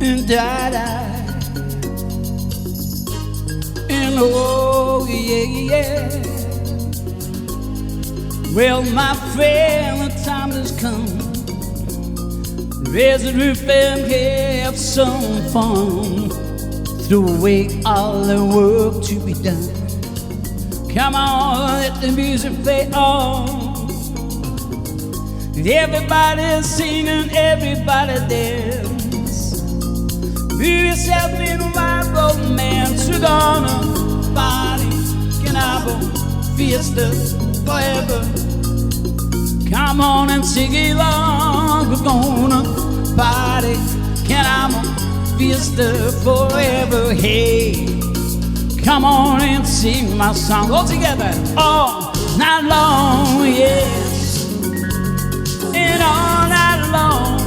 and die. And oh yeah, yeah. Well, my friend, the time has come. Raise the roof and have some fun. Throw away all the work to be done. Come on, let the music play on. Everybody's singing, everybody dance. Move yourself in wild romance. We're gonna party, cannibal, fiesta, forever. Come on and sing along. We're gonna party, cannibal, fiesta, forever. Hey, come on and sing my song all together, all night long, yes, and all night long,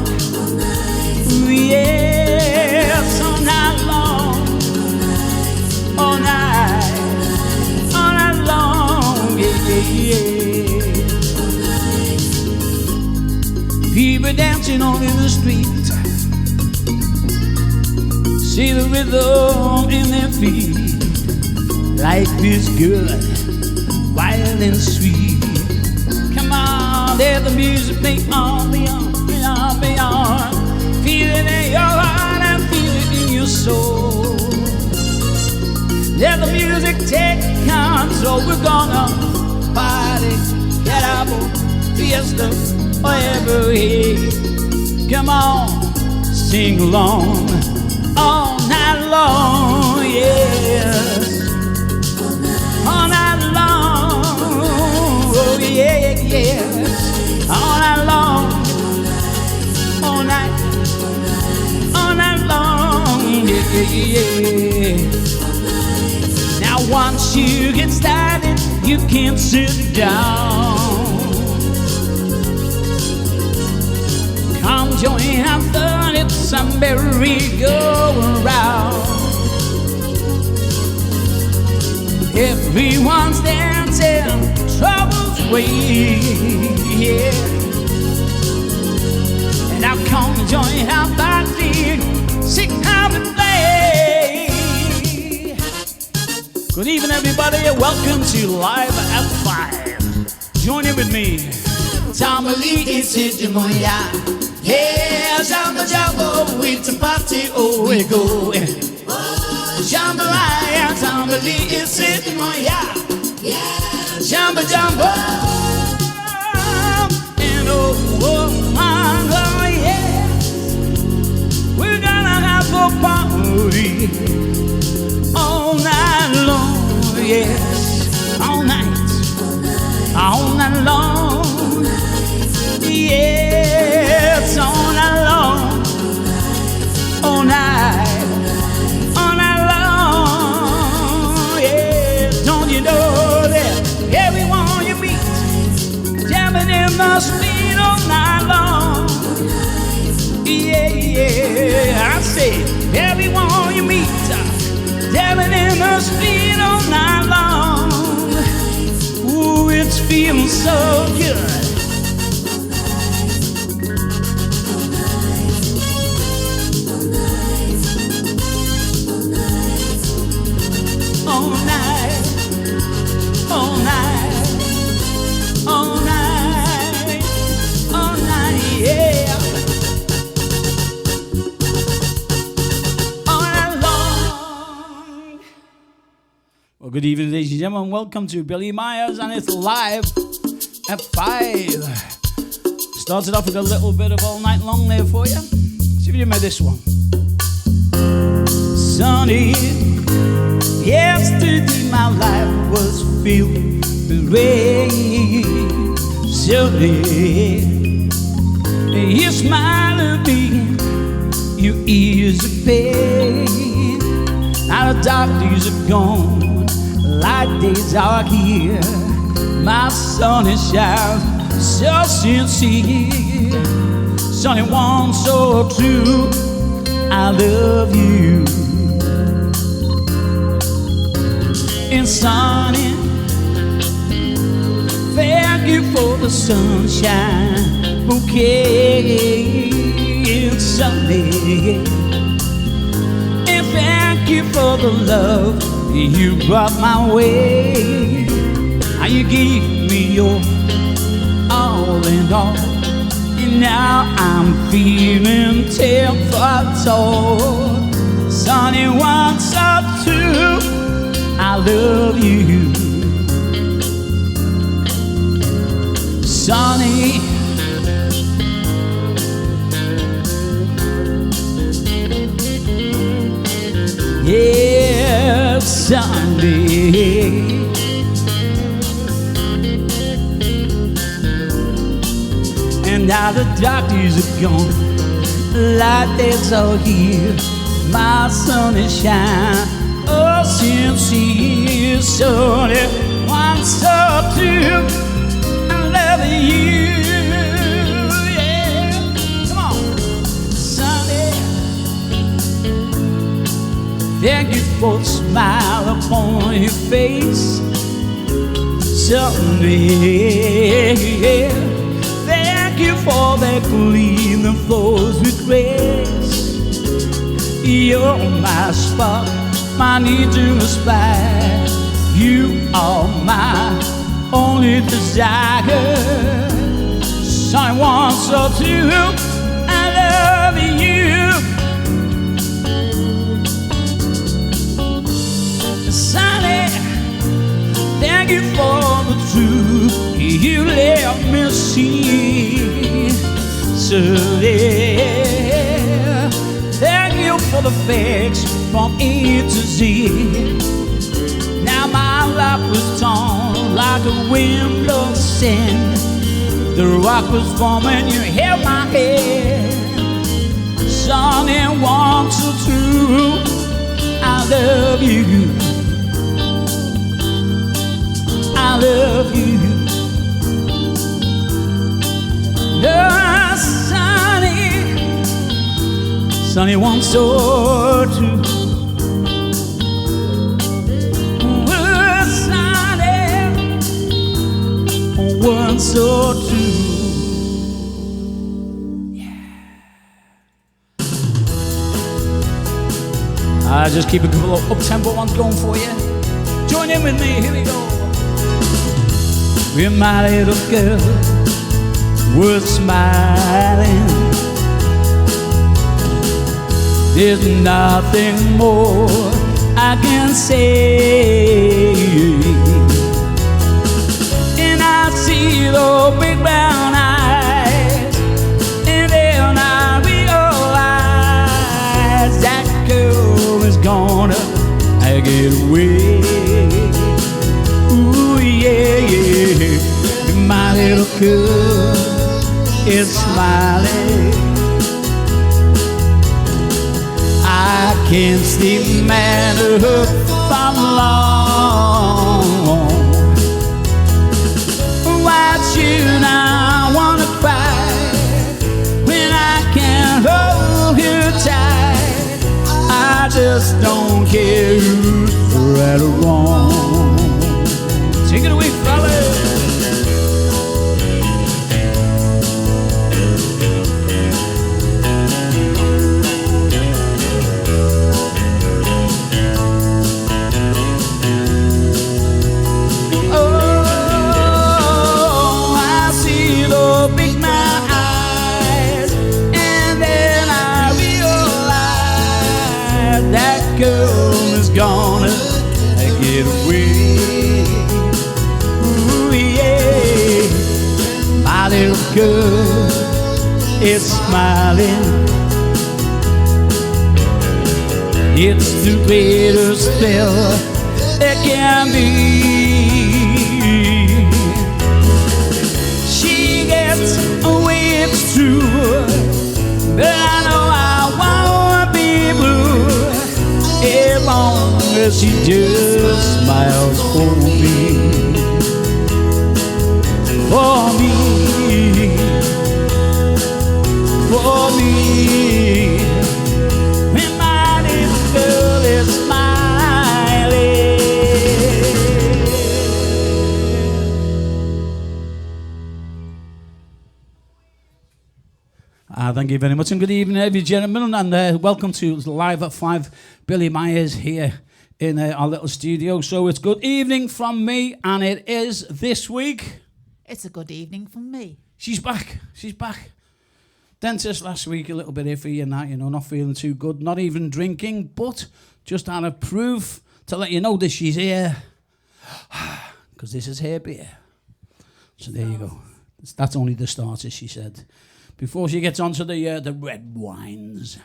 yes, all night long, all night long, yeah, yeah. People dancing all in the street, see the rhythm in their feet. Life is good, wild and sweet. Come on, let the music play on, beyond, beyond, beyond. Feel it in your heart and feel it in your soul. Let the music take control. We're gonna party, get up, fiesta, forever. Hey, come on, sing along all night long, yes. All night long, oh yeah, yeah. All night long, all night long, yeah, yeah. Now once you get started, you can't sit down. Come join our fun, it's some merry-go-round. Everyone's dancing, trouble's away, yeah. And now come join our party, sing how we play. Good evening, everybody, and welcome to Live at 5. Join in with me. Tamale is it moya, yeah, jamba jumbo, it's a party, oh we go. Jambalaya, Tambali is sitting on ya. Yeah, Jamba Jumbo. And oh my, yeah. We're gonna have a party all night long, yes. All night long. Yes, all night long. All night. Everyone you meet, jamming in the street all night long. Yeah, yeah, I say, everyone you meet, jamming in the street all night long. Ooh, it's feeling so good. All night. All night, all night, all night, yeah. All night long. Well, good evening, ladies and gentlemen. Welcome to Billy Myers, and it's Live at 5. Started off with a little bit of All Night Long there for you. See if you remember this one. Sunny. Yesterday my life was filled with rain. Suddenly you smile at me, your ears of pain. Now the dark days are gone, light days are here. My sun is shining so sincere, sunny one so true. I love you. And sunny, thank you for the sunshine bouquet. And Sunday, Thank you for the love you brought my way. How you gave me your all in all. And now I'm feeling 10 foot tall. Sonny, once or two, I love you. Sonny, yeah, Sunday. And now the doctors are gone, light that's all here, my sunshine, oh sincere, Sonny, once or two, I love you, yeah, come on, Sonny. Thank you for the smile upon your face, Sunday. Thank you for that gleam that flows with grace. You're my spark, my need to aspire. You are my only desire. Sonny, once or two, I love you. Sonny, thank you for the truth you let me see. So yeah, thank you for the facts from A to Z. Now my life was torn like a wind of sand. The rock was forming, you held my hand. Sonny, once or two, I love you. I love you. No, Sonny, Sonny, once or two. Oh, Sonny, once or two. Yeah. I just keep a couple of up-tempo ones going for you. Join in with me, here we go. When my little girl was smiling, there's nothing more I can say. And I see those big brown eyes, and then I realize that girl is gonna get away. Ooh, yeah, yeah. My little girl is smiling. I can't see the man from long. Why should I wanna cry when I can't hold you tight? I just don't care who's right or wrong. Take it away, fellas. Girl is gonna get away. Ooh, yeah. My little girl is smiling. It's the greatest spell there can be. She gets away, it's true, but I know I won't be blue as long as she just smiles for me, for me, for me. When my little girl is smiling. Thank you very much, and good evening, every gentlemen, and welcome to Live at 5. Billy Myers here in our little studio. So it's good evening from me, and it is this week. It's a good evening from me. She's back. She's back. Dentist last week, a little bit iffy and that, not feeling too good, not even drinking, but just out of proof to let you know that she's here, because this is her beer. So there you go. That's only the starter, she said, before she gets on to the red wines.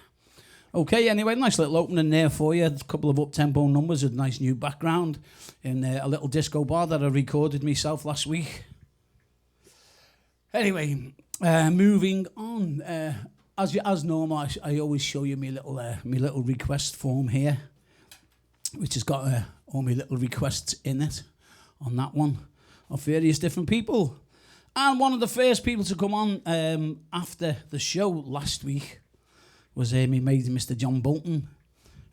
Okay, anyway, nice little opening there for you. A couple of up-tempo numbers, a nice new background in a little disco bar that I recorded myself last week. Anyway, moving on. As normal, I always show you my little request form here, which has got all my little requests in it on that one of various different people. And one of the first people to come on after the show last week was my mate, Mr. John Bolton.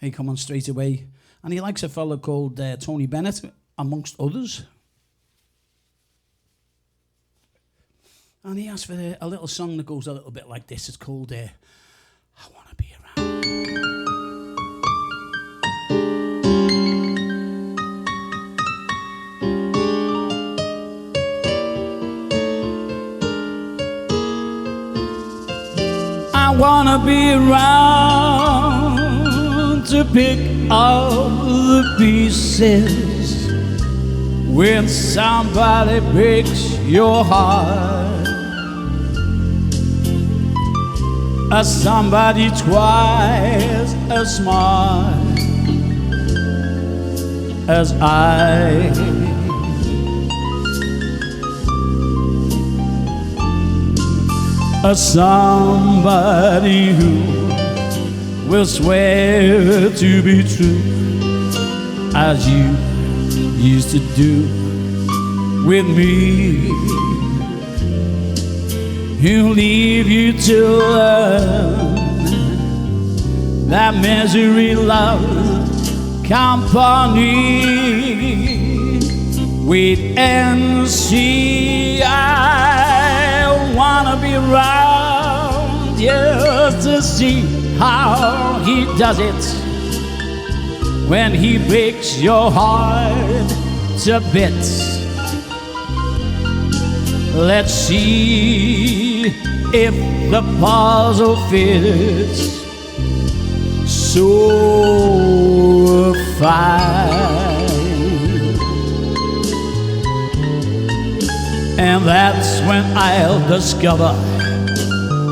He come on straight away. And he likes a fellow called Tony Bennett, amongst others. And he asked for a little song that goes a little bit like this. It's called I Wanna Be Around. I wanna be around to pick up the pieces when somebody breaks your heart, as somebody twice as smart as I. Somebody who will swear to be true, as you used to do with me. He'll leave you to learn that misery loves company. Wait and see. I wanna be around just to see how he does it when he breaks your heart to bits. Let's see if the puzzle fits so fine. And that's when I'll discover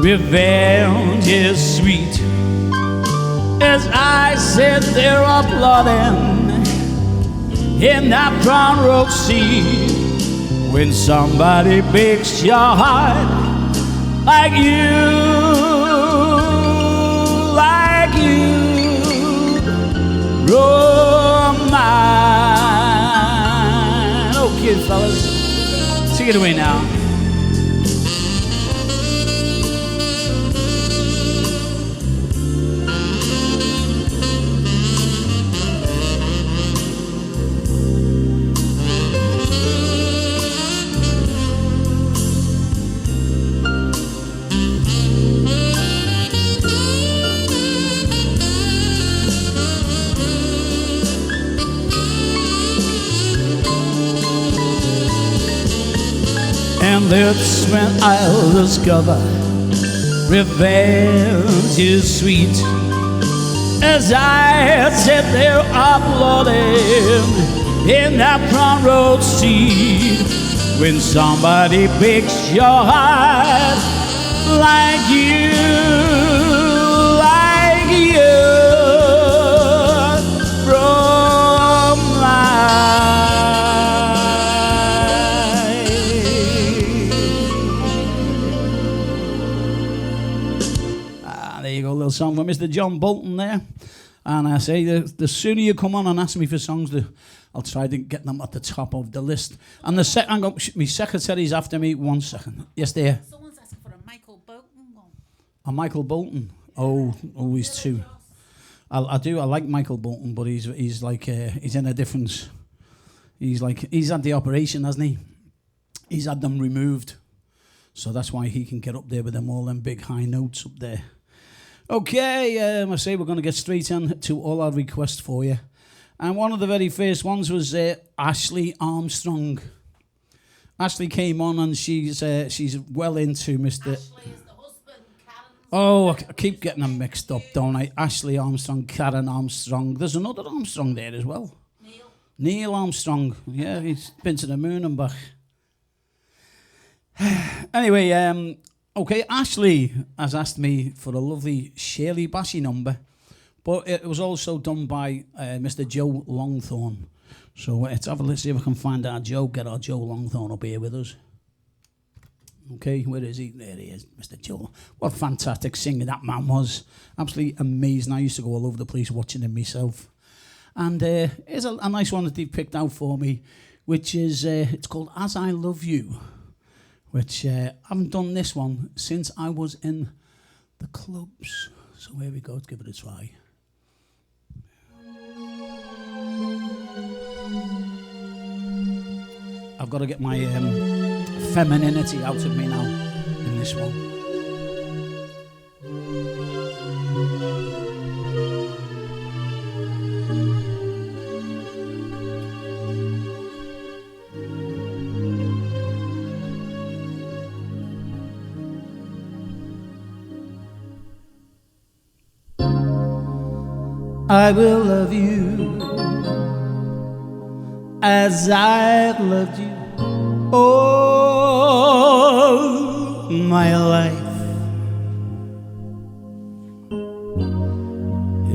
revenge is sweet, as I sit there applauding in that front row seat, when somebody breaks your heart like you, oh mine. Okay, fellas. Take it away now. And that's when I'll discover revenge is sweet, as I sit there applauding in that front row seat, when somebody breaks your heart like you, from mine. Little song from Mr. John Bolton there. And I say the sooner you come on and ask me for songs, I'll try to get them at the top of the list. And my secretary's after me. 1 second. Yes, dear. Someone's asking for a Michael Bolton one. A Michael Bolton? Oh, he's too. I like Michael Bolton, but he's like he's in a different. He's had the operation, hasn't he? He's had them removed. So that's why he can get up there with them all them big high notes up there. Okay, I say we're going to get straight on to all our requests for you. And one of the very first ones was Ashley Armstrong. Ashley came on and she's well into Mr. Ashley is the husband, Karen's Oh, I keep getting them mixed up, don't I? Ashley Armstrong, Karen Armstrong. There's another Armstrong there as well. Neil Armstrong. Yeah, he's been to the moon and back. Anyway, okay, Ashley has asked me for a lovely Shirley Bassey number, but it was also done by Mr. Joe Longthorne. So let's see if I can find our Joe, get our Joe Longthorne up here with us. Okay, where is he? There he is, Mr. Joe. What a fantastic singer that man was. Absolutely amazing. I used to go all over the place watching him myself. And here's a nice one that they picked out for me, which is, it's called As I Love You, which I haven't done this one since I was in the clubs. So here we go, let's give it a try. I've got to get my femininity out of me now in this one. I will love you as I've loved you all my life.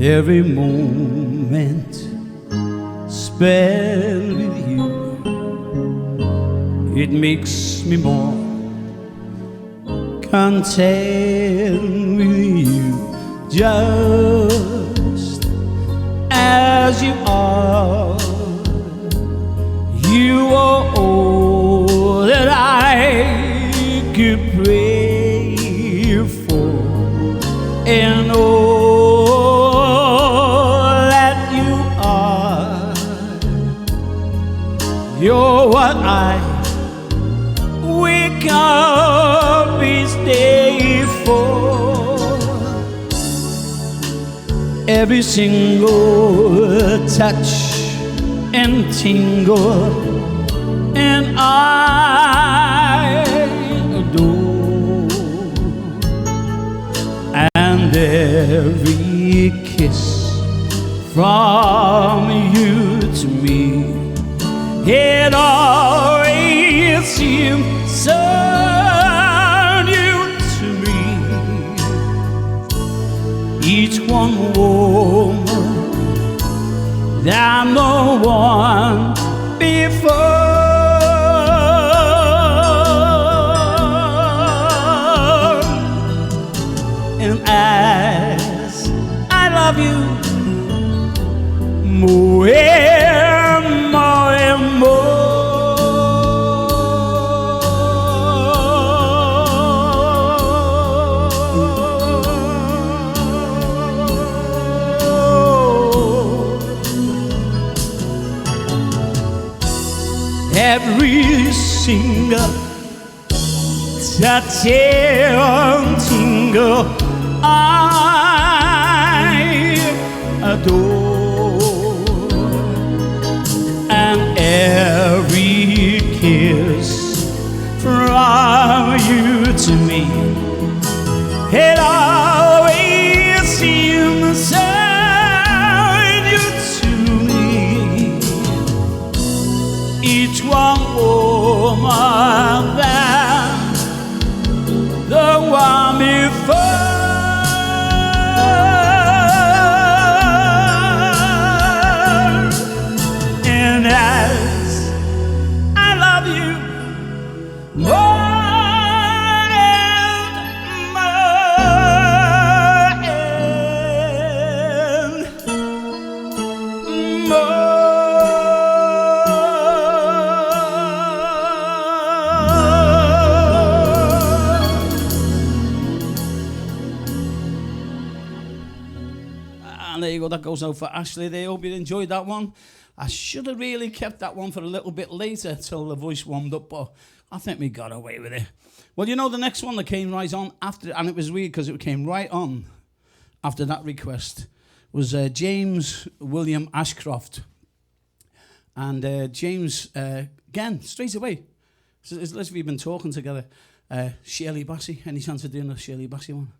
Every moment spent with you, it makes me more content with you, just as you are. You are all that I could pray for, and all that you are. You're what I wake up each day for. Every single touch and tingle, and I adore. And every kiss from you to me, it always seems so new to me. Each one warmer than the one before. And as I love you more and more and more, every single touch and tingle I adore, and every kiss from you to me, it always seems so new to me. Each one warmer than the one before. And as I love you more and more and more, and there you go, that goes out for Ashley there. Hope you enjoyed that one. I should have really kept that one for a little bit later till the voice warmed up, but I think we got away with it. Well, you know, the next one that came right on after, and it was weird because it came right on after that request, was James William Ashcroft. And James, again, straight away, as we've been talking together, Shirley Bassey, any chance of doing a Shirley Bassey one?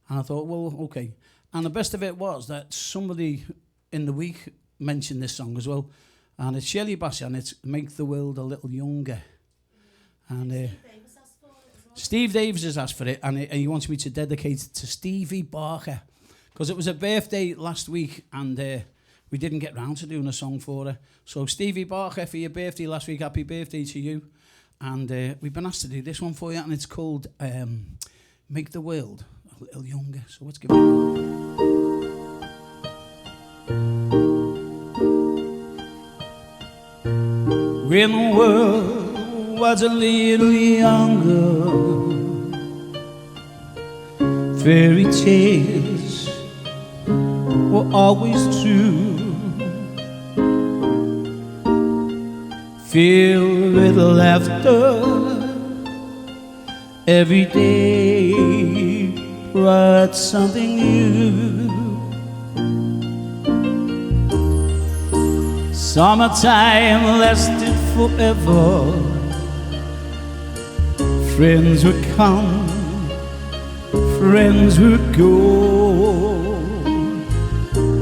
And I thought, well, okay. And the best of it was that somebody in the week mentioned this song as well. And it's Shirley Bassey, and it's Make the World a Little Younger. And Steve Davis has asked for it, and he wants me to dedicate it to Stevie Barker, because it was her birthday last week, and we didn't get round to doing a song for her. So Stevie Barker, for your birthday last week, happy birthday to you. And we've been asked to do this one for you, and it's called Make the World a Little Younger. So let's give it When the world was a little younger, fairy tales were always true, filled with laughter every day brought something new. Summertime lasted forever. Friends would come, friends would go,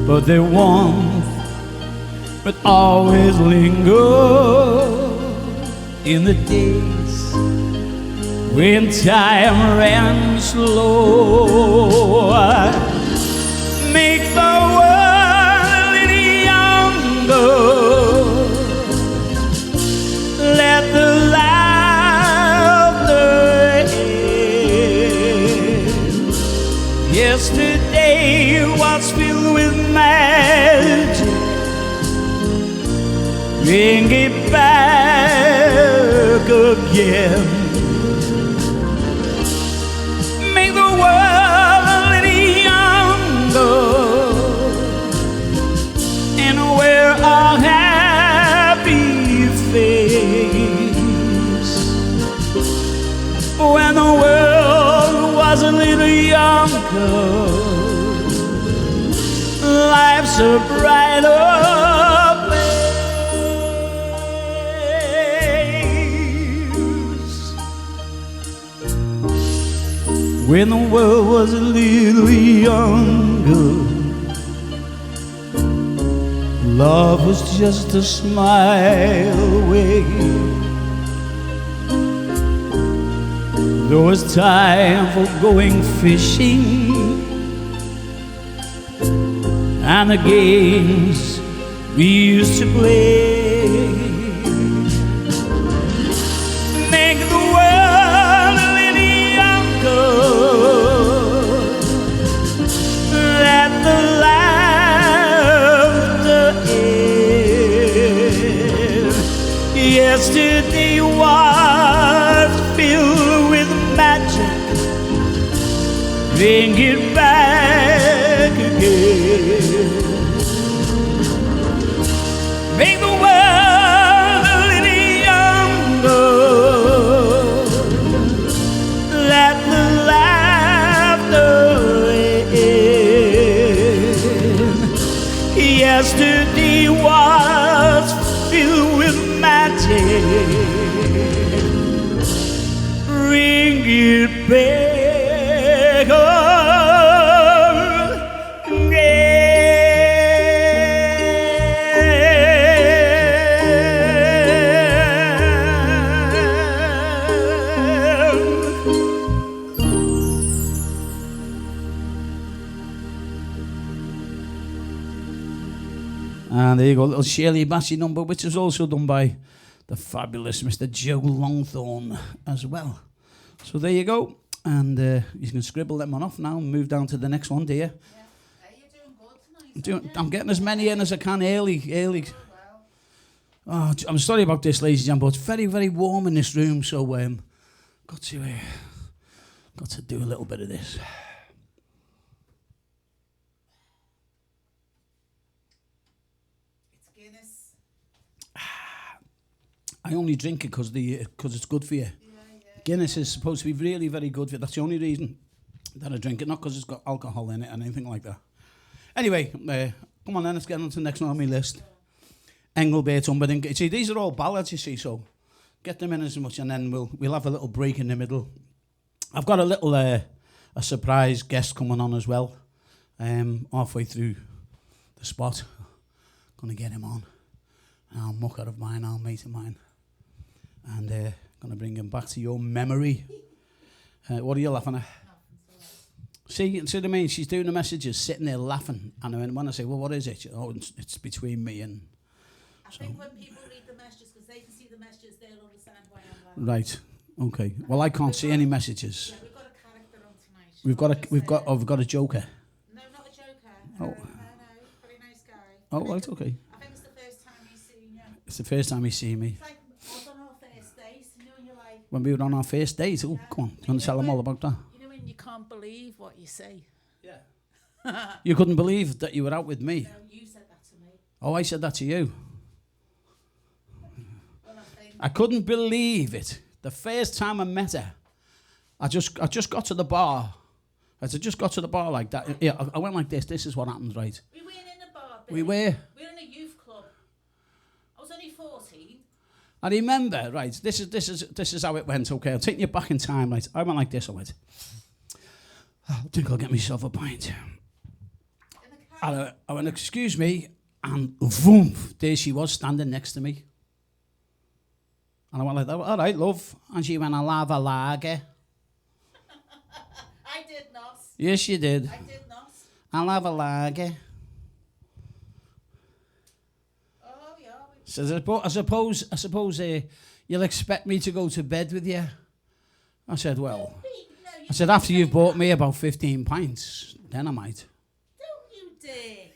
but their warmth would always linger in the days when time ran slow. Make the world a little younger, let the laughter end. Yesterday was filled with magic, bring it back again. Make the world a little younger and wear a happy face. When the world was a little younger, life's a brighter place. When the world was a little younger, love was just a smile away. There was time for going fishing and the games we used to play. Make the world a little younger, let the laughter end. Yesterday was filled with magic, bring it back again. Make the world a little younger, let the laughter end. Yesterday was filled with magic, bring it back And there you go, a little Shirley Bassey number, which is also done by the fabulous Mr. Joe Longthorne as well. So there you go. And you can scribble them on off now and move down to the next one, dear. Yeah. You're doing good tonight. I'm getting as many in as I can early. Oh, I'm sorry about this, ladies and gentlemen, but it's very, very warm in this room, so got to do a little bit of this. It's Guinness. I only drink it because it's good for you. Guinness is supposed to be really very good for you. That's the only reason that I drink it, not because it's got alcohol in it or anything like that. Anyway, come on then, let's get on to the next one on my list. Engelbert Humperdinck. See, these are all ballads, you see, so get them in as much, and then we'll have a little break in the middle. I've got a little a surprise guest coming on as well, halfway through the spot. Gonna get him on. Our mucker of mine, our mate of mine, and gonna bring him back to your memory. What are you laughing at? See what I mean? She's doing the messages, sitting there laughing, and when I say, "Well, what is it?" Oh, it's between me and. I think when people read the messages, because they can see the messages, they'll understand why I'm laughing. Right. Okay. Well, I can't see any messages. Yeah, we've got a character on tonight. We've got a joker. No, not a joker. Oh. No, very nice guy. Oh, right. Okay. I think it's the first time he's seen you. It's the first time he's seen me. It's like us on our first date, you know, and you're like. When we were on our first date. Oh, come on. Do you want to tell them all about that? You know when you can't believe what you say. Yeah. You couldn't believe that you were out with me. No, you said that to me. Oh, I said that to you. Well, I think. I couldn't believe it. The first time I met her, I just got to the bar. As I just got to the bar like that. Yeah, I went like this. This is what happened, right? We weren't in a bar. We Billy. were. We were in a youth club. I was only 14. I remember, right? This is how it went. Okay, I'll take you back in time, right? I went like this. I went. I think I'll get myself a pint. And I went, excuse me, and boom, there she was standing next to me. And I went like that. All right, love. And she went, I'll have a lager. I did not. Yes, you did. I did not. I'll have a lager. Oh, yeah. So I suppose you'll expect me to go to bed with you. I said, well, I said, after you've bought me about 15 pints, then I might. Don't you dare.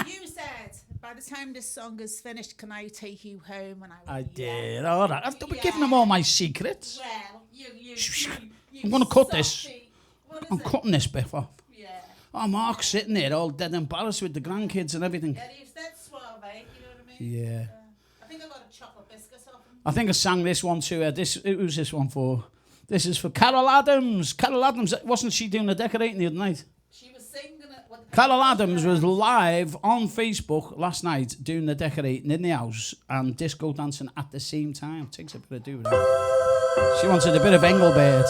You said, by the time this song is finished, can I take you home? And I went, did. All right. I've been giving them all my secrets. Well, you I'm going to cut this. softy. What is I'm it? cutting this bit off. Yeah. Oh, Mark's sitting there all dead embarrassed with the grandkids and everything. Yeah, he's dead suave, you know what I mean? Yeah. I think I got a chocolate biscuit off him. I think I sang this one to her. Who's this one for? This is for Carol Adams. Carol Adams, wasn't she doing the decorating the other night? She was singing it. Carol Adams was live on Facebook last night doing the decorating in the house and disco dancing at the same time. Takes a bit of doing. She wanted a bit of Engelbert.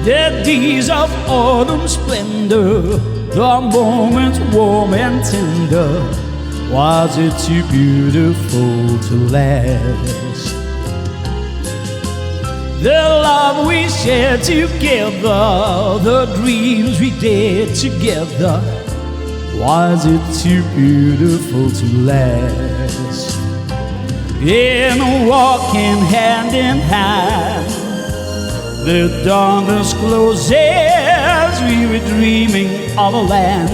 The days of autumn splendor, the moments warm and tender, was it too beautiful to last? The love we shared together, the dreams we did together, was it too beautiful to last? In walking hand in hand, the darkness closes, we were dreaming of a land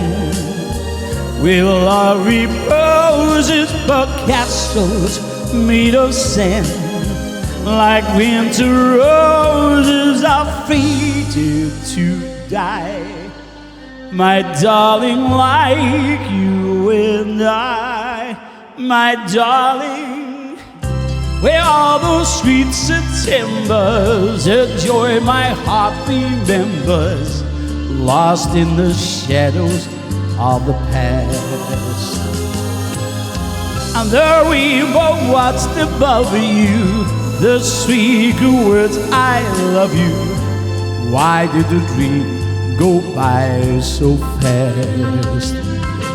with lovely roses but castles made of sand. Like winter roses are fated to die, my darling, like you and I, my darling. Where all those sweet Septembers, a joy my heart remembers, lost in the shadows of the past. And there we both watched above you, the sweet words, I love you. Why did the dream go by so fast?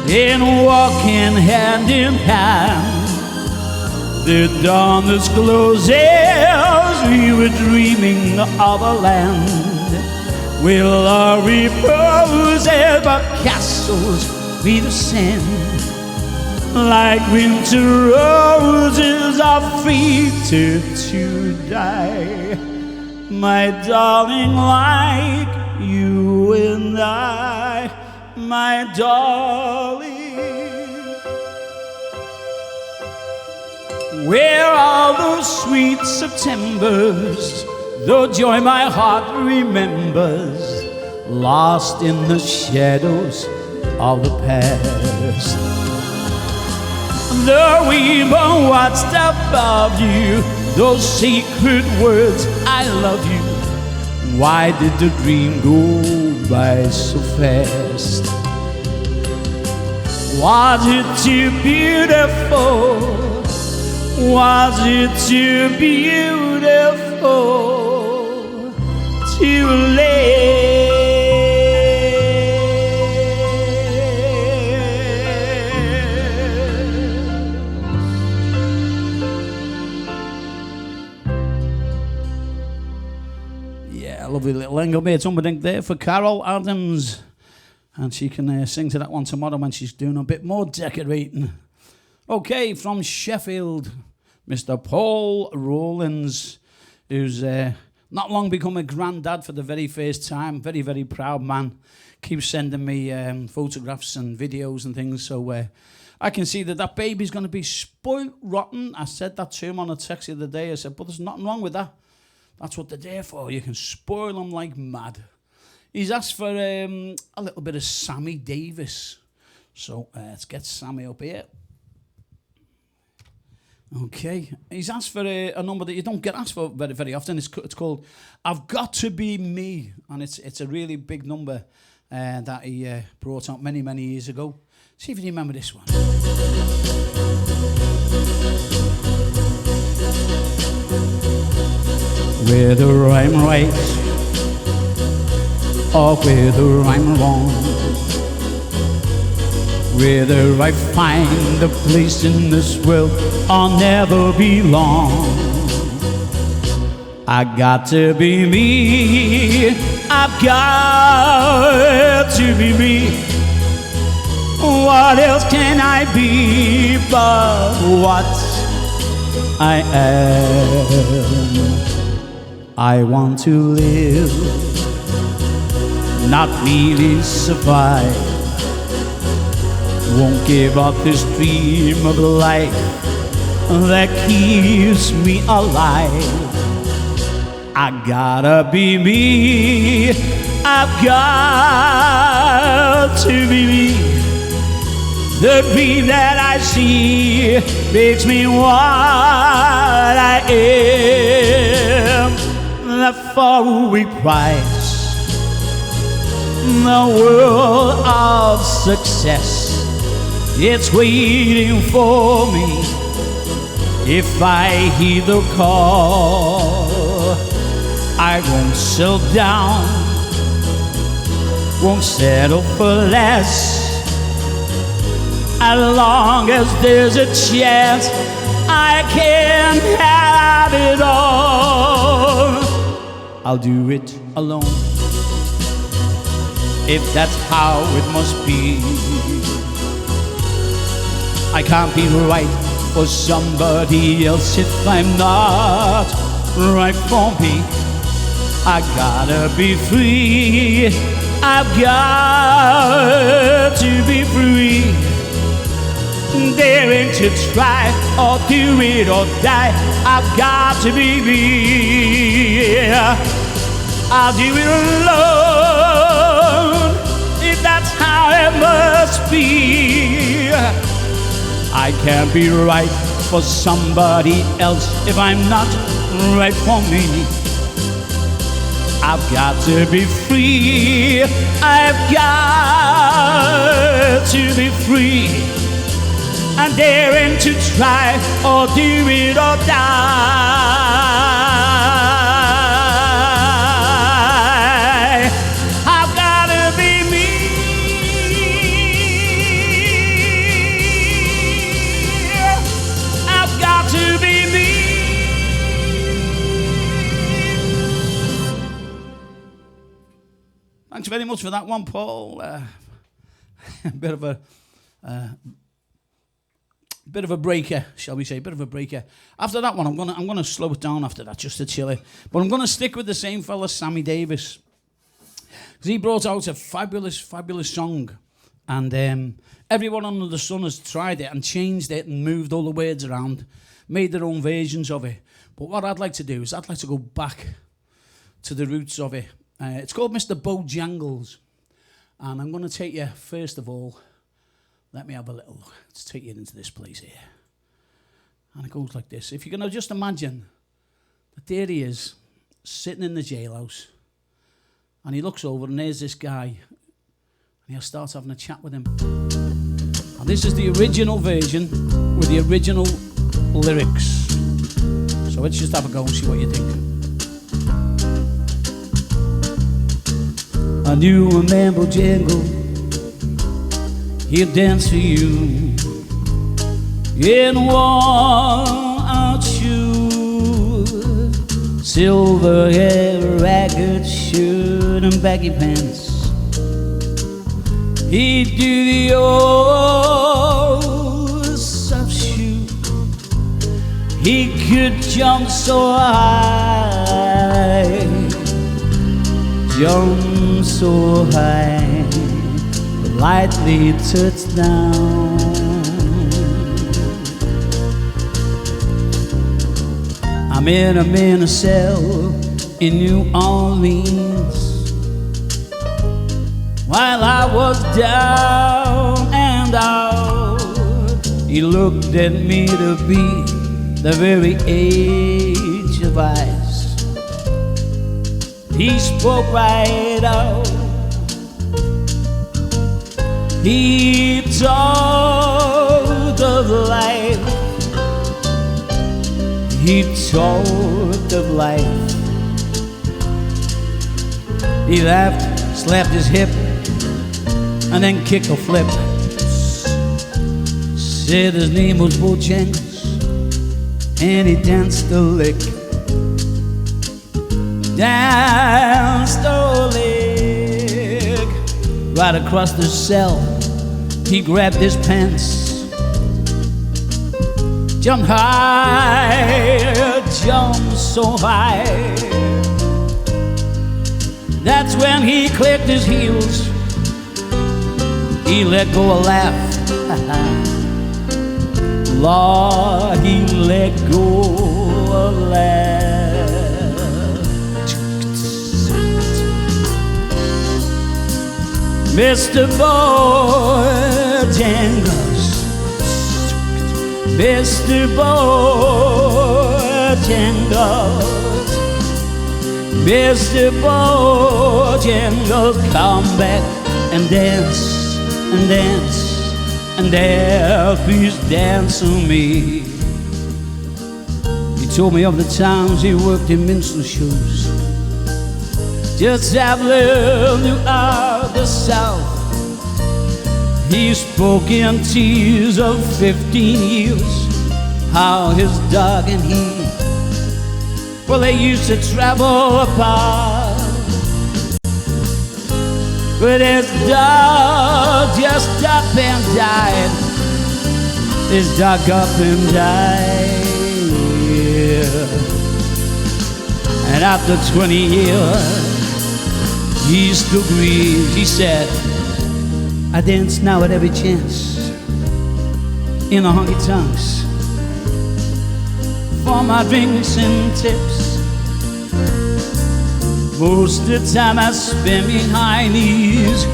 In walking hand in hand, the darkness closes, we were dreaming of a land with lovely roses but castles made of sand. Like winter roses are fated to die, my darling, like you and I, my darling. Where are those sweet Septembers, the joy my heart remembers, lost in the shadows of the past? The rainbow watched above you, those secret words, I love you. Why did the dream go by so fast? Was it too beautiful? Was it too beautiful to late? Yeah, lovely little Engle made something there for Carol Adams. And she can sing to that one tomorrow when she's doing a bit more decorating. Okay, from Sheffield, Mr. Paul Rowlands, who's not long become a granddad for the very first time. Very, very proud man. Keeps sending me photographs and videos and things. So I can see that baby's going to be spoiled rotten. I said that to him on a text the other day. I said, but there's nothing wrong with that. That's what they're there for. You can spoil them like mad. He's asked for a little bit of Sammy Davis. So let's get Sammy up here. Okay. He's asked for a number that you don't get asked for very, very often. It's called I've Got to Be Me. And it's a really big number that he brought out many, many years ago. See if you remember this one. Whether I'm right or whether I'm wrong, whether I find a place in this world I'll never belong, I got to be me, I've got to be me. What else can I be but what I am? I want to live, not merely survive. Won't give up this dream of life that keeps me alive. I gotta be me, I've got to be me. The dream that I see makes me what I am. The faraway prize, the world of success, it's waiting for me if I heed the call. I won't settle down, won't settle for less. As long as there's a chance, I can have it all. I'll do it alone, if that's how it must be. I can't be right for somebody else if I'm not right for me. I gotta be free, I've got to be free. Daring to try or do it or die, I've got to be me. I'll do it alone, if that's how it must be. I can't be right for somebody else if I'm not right for me. I've got to be free, I've got to be free. And daring to try or do it or die. I've gotta be me. I've got to be me. Thanks very much for that one, Paul. Bit of a breaker, shall we say, bit of a breaker. After that one, I'm gonna slow it down after that, just to chill it. But I'm gonna stick with the same fella, Sammy Davis, because he brought out a fabulous, fabulous song And everyone under the sun has tried it and changed it and moved all the words around, made their own versions of it. But what I'd like to do is I'd like to go back to the roots of it. It's called Mr. Bojangles. And I'm going to take you, first of all, let me have a little look. Let's take you into this place here. And it goes like this. If you can just imagine that there he is, sitting in the jailhouse, and he looks over and there's this guy, and he'll start having a chat with him. And this is the original version with the original lyrics. So let's just have a go and see what you think. I knew a man Bojangle, he'd dance for you in worn-out shoes, silver hair, ragged shirt, and baggy pants. He'd do the old soft shoe. He could jump so high, jump so high, but lightly touch down. I'm in a cell in New Orleans. While I was down and out, he looked at me to be the very age of ice. He spoke right out. He talked of life. He talked of life. He laughed, slapped his hip, and then kicked a flip. Said his name was Bojangles, and he danced a lick. Danced a lick. Right across the cell, he grabbed his pants, jumped high, jumped so high. That's when he clicked his heels. He let go a laugh. Lord, he let go a laugh. Mr. Bojangles, Mr. Bojangles, Mr. Bojangles, come back and dance, and dance, and dance, please dance with me. He told me of the times he worked in minstrel shows, just traveling throughout the South. He spoke in tears of 15 years, how his dog and he, well, they used to travel apart. But his dog just up and died. His dog up and died. And after 20 years, he still grieves. He said, I dance now at every chance in the honky tonks for my drinks and tips. Most of the time I spend behind these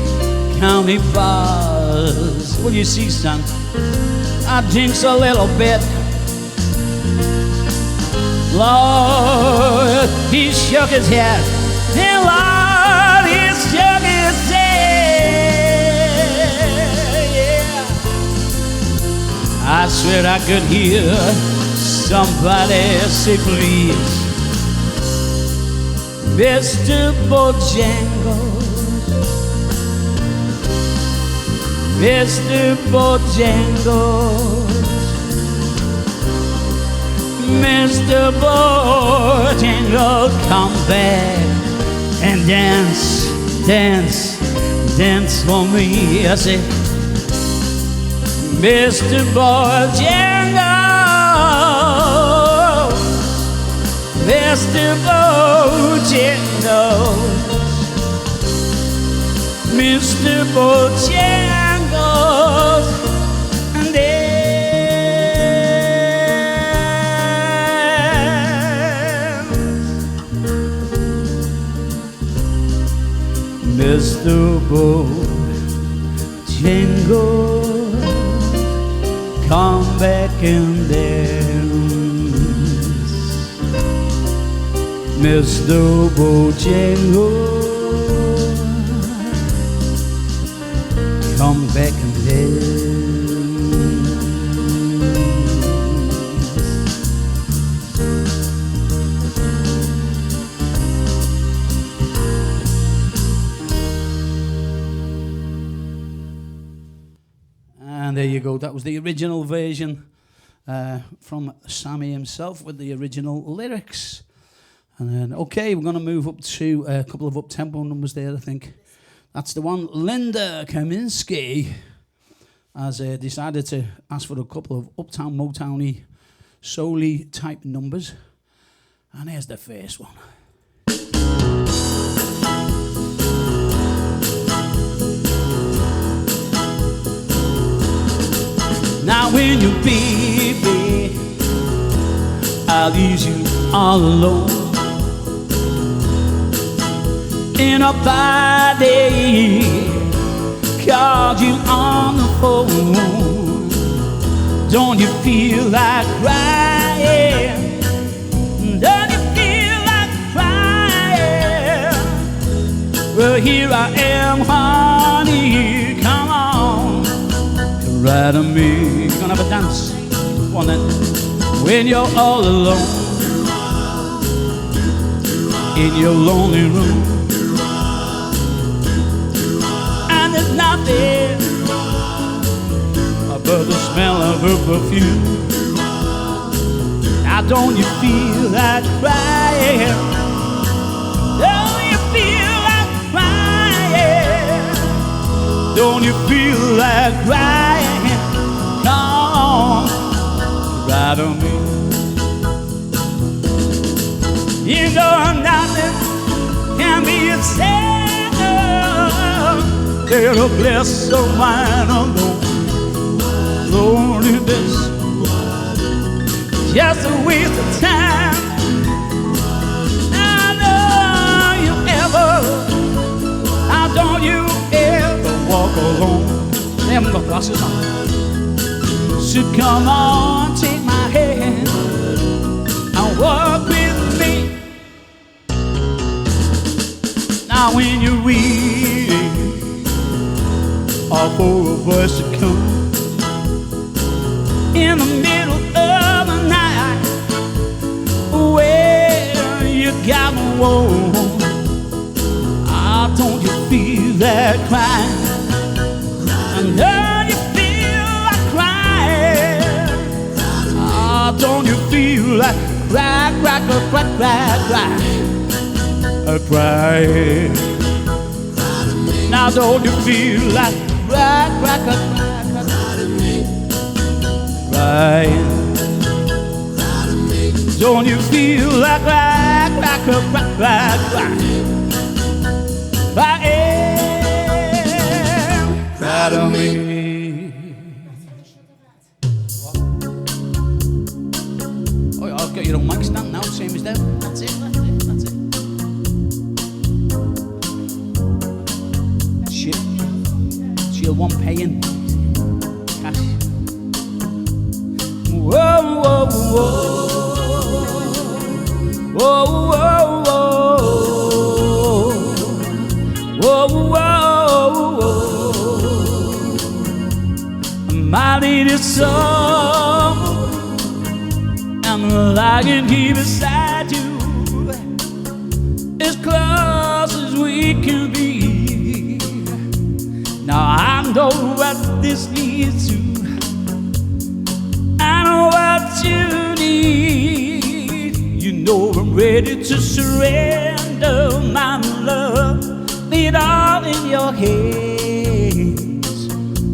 county bars. Well, you see, son, I drinks a little bit. Lord, he shook his head, and Lord, he shook his head. Yeah. I swear I could hear somebody say, please, Mr. Bojangles, Mr. Bojangles, Mr. Bojangles, come back and dance, dance, dance for me. I say, Mr. Bojangles, Mr. Bojangles, Mr. Bojangles. Mr. Bojangles, come back and dance. Mr. Bojangles, come back and dance. And there you go, that was the original version from Sammy himself with the original lyrics. And then, okay, we're going to move up to a couple of up-tempo numbers there, I think. That's the one. Linda Kaminsky has decided to ask for a couple of Uptown Motown-y, soul-y type numbers. And here's the first one. Now when you baby, I leave you all alone in a body, called you on the phone. Don't you feel like crying? Don't you feel like crying? Well, here I am, honey, come on, right on me. You're gonna have a dance. Come on then. When you're all alone in your lonely room, and there's nothing but the smell of her perfume. Now don't you feel like crying? Don't you feel like crying? Don't you feel like crying? Come on, right on me. You know nothing can be said. They're a bliss of mine alone. Loneliness, just a waste of time. How don't you ever walk alone? They haven't got glasses on. So come on, take my hand and walk with me. Now when you're waiting for a voice to come in the middle of the night, where you got me warm. Ah, don't you feel that crying? And don't you feel like crying? Ah, don't you feel like crying? Now don't you feel like crying? Don't you feel like crying? Cry to me. Oh, yeah, I've got your own mic stand now, same as them. That's it, that's it, that's it. Shit. She'll want paying. Cash. Whoa, whoa, whoa. Whoa, whoa, whoa. Whoa, whoa, whoa. My lady song, I'm lying here beside you, as close as we can be. Now I know what this leads to. I know what you need. You know I'm ready to surrender my love. Lay it all in your hands.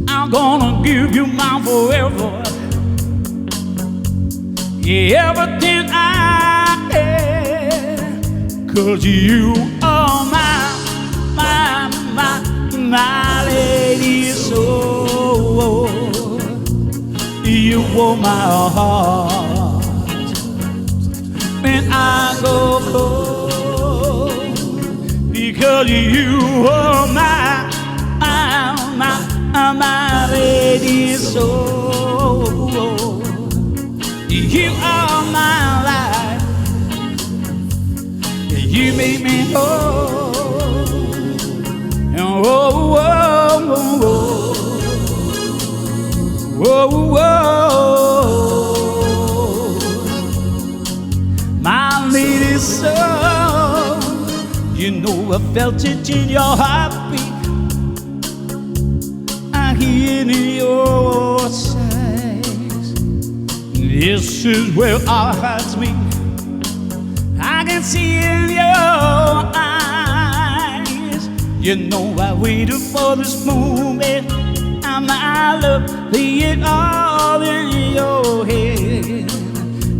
I'm gonna give you mine forever. Yeah, everything I have, 'cause you are my lady soul. You warm my heart when I go cold, because you are my make me whole. Oh, oh, oh, oh, oh, oh. My lady soul, you know I felt it in your heartbeat. I hear in your sighs. This is where our hearts meet. I can see in your eyes. You know I waited for this moment, and my love lay it all in your head.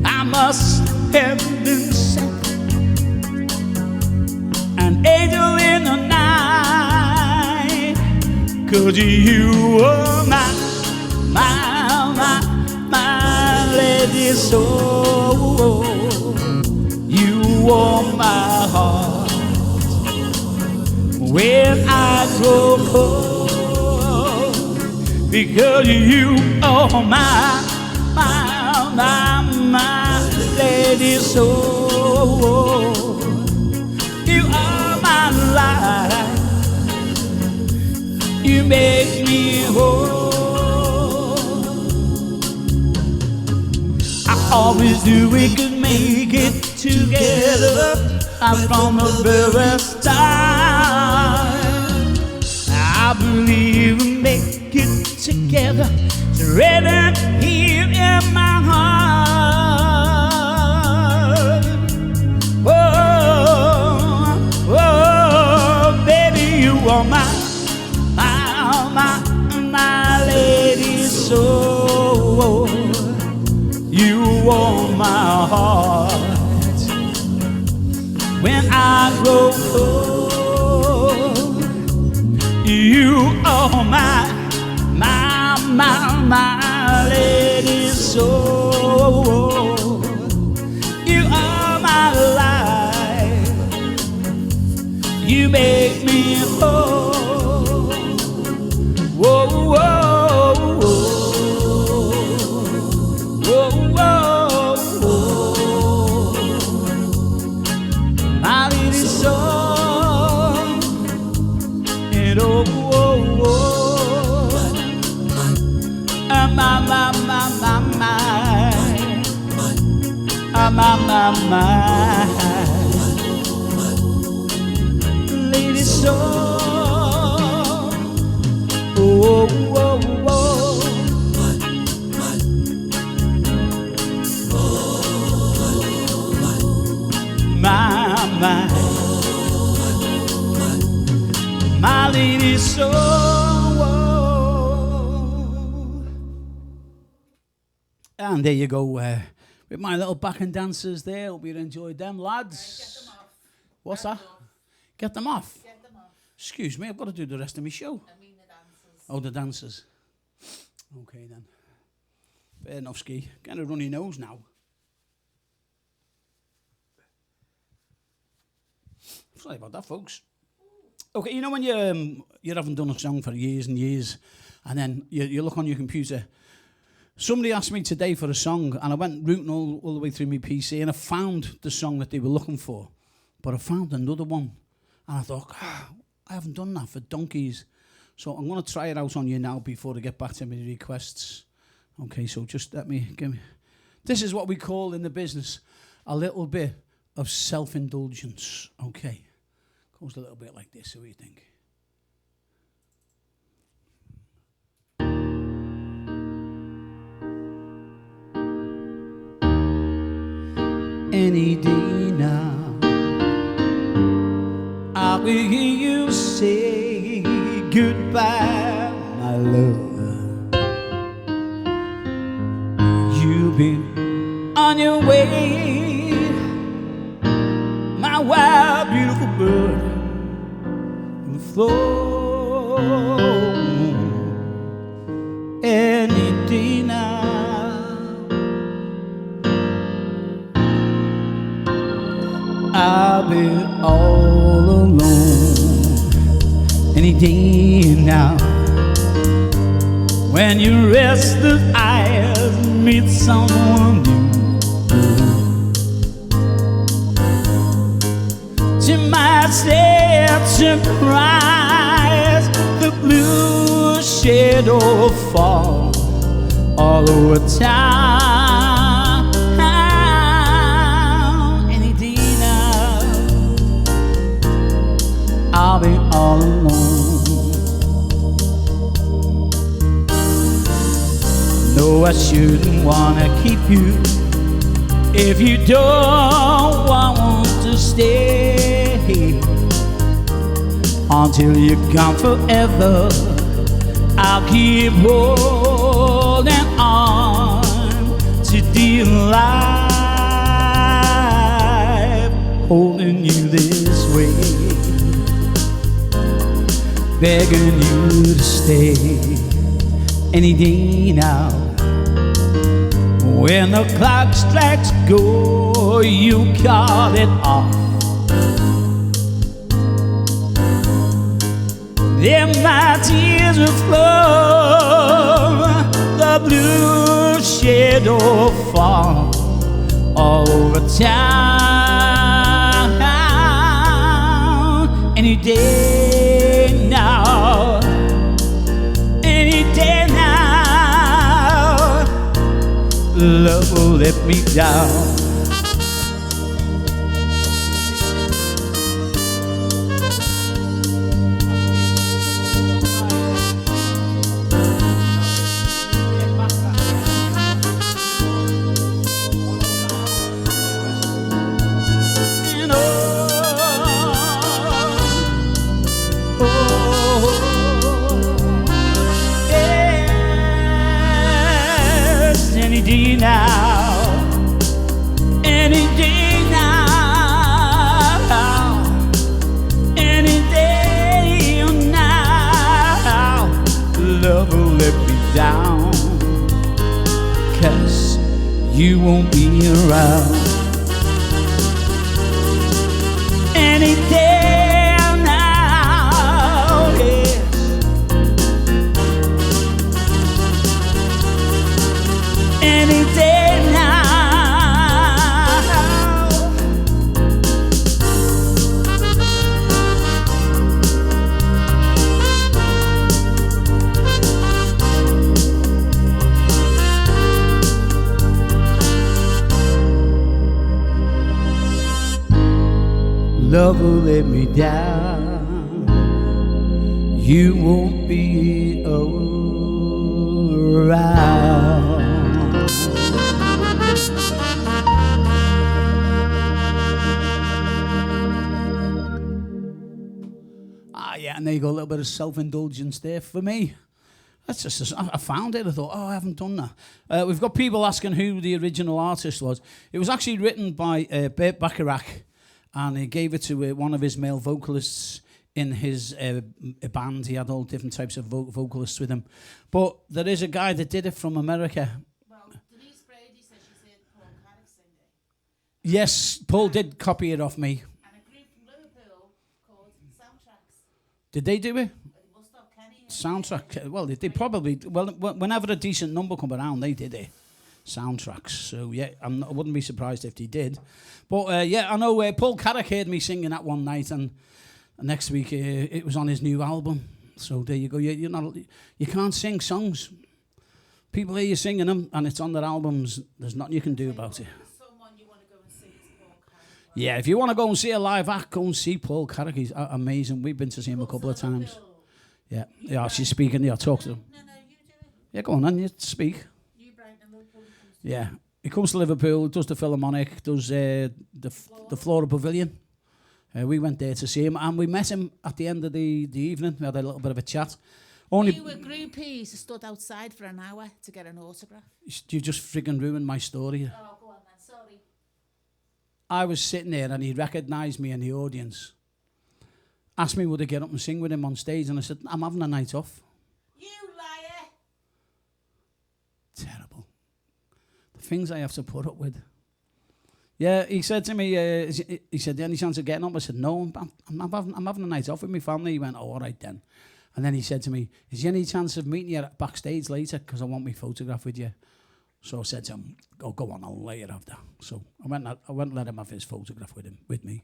I must have been sent, an angel in the night, 'cause you are my lady soul. You warm my heart when I grow cold, because you are my lady soul. You are my life. You make me whole. I always knew we could make it together. I'm from the very start. I believe we make it together. It's written here in my heart. Oh, oh, baby, you are my lady soul. You warm my heart when I grow cold. You are my lady soul. You are my life. You make me whole. Whoa, whoa. My lady soul. Oh, oh, oh. My lady soul. And there you go. With my little backing dancers there. Hope you enjoyed them, lads. Get them off. What's that? Get them off? Get them off. Excuse me, I've got to do the rest of my show. I mean the dancers. Oh, the dancers. Okay, then. Fair enough, Ski. Getting a runny nose now. Sorry about that, folks. Okay, you know when you haven't done a song for years and years, and then you look on your computer. Somebody asked me today for a song, and I went rooting all the way through my PC, and I found the song that they were looking for, but I found another one, and I thought, I haven't done that for donkeys, so I'm going to try it out on you now before I get back to my requests. Okay, so just give me. This is what we call in the business a little bit of self-indulgence. Okay, goes a little bit like this. So what do you think? Any day now, I will hear you say goodbye, my love. You've been on your way, my wild, beautiful bird on the floor. Any day now, I'll be all alone. Any day now, when your restless eyes meet someone new, to might sad surprise, the blue shadow fall all over town. Any day now, I'll be all alone. No, I shouldn't wanna keep you if you don't want to stay until you're gone forever. I'll keep holding on to dear life, holding you this way, begging you to stay any day now. When the clock strikes go, you call it off. Then my tears will flow, the blue shadow fall all over town. Any day now, any day now, love will let me down. Any day now, any day now, any day now, love will let me down, 'cause you won't be around. Any day now, yes. Any day now. Love will let me down. You won't be around. Yeah, and there you go, a little bit of self-indulgence there for me. That's just, I found it, I thought, oh, I haven't done that. We've got people asking who the original artist was. It was actually written by Burt Bacharach, and he gave it to one of his male vocalists in his band. He had all different types of vocalists with him. But there is a guy that did it from America. Well, Denise Brady said she said Paul Carrick sang it. Yes, Paul did copy it off me. And a group from Liverpool called Soundtracks. Did they do it? Must have Kenny. Soundtrack. Well, they probably. Well, whenever a decent number come around, they did it. Soundtracks. So yeah, I wouldn't be surprised if they did. But yeah, I know Paul Carrick heard me singing that one night, and next week it was on his new album. So there you go. You can't sing songs. People hear you singing them, and it's on their albums. There's nothing you can do about it. Someone you want to go and see is Paul Carrick. Yeah, if you want to go and see a live act, go and see Paul Carrick. He's amazing. We've been to see him a couple of times. Yeah, yeah. She's speaking. Yeah, talk to him. No, you do it. Yeah, go on then. You speak. You Brighton, Liverpool. Yeah, he comes to Liverpool, does the Philharmonic, does the Flora Pavilion. We went there to see him, and we met him at the end of the evening. We had a little bit of a chat. We were groupies who stood outside for an hour to get an autograph. You just friggin' ruined my story. Oh, go on then, sorry. I was sitting there, and he recognised me in the audience. Asked me would I get up and sing with him on stage, and I said, I'm having a night off. You liar! Terrible. The things I have to put up with. Yeah, he said to me, he said, any chance of getting up? I said, no, I'm having a night off with my family. He went, oh, all right then. And then he said to me, is there any chance of meeting you backstage later? Because I want my photograph with you. So I said to him, oh, go on, I'll let you have that. So I went and let him have his photograph with me.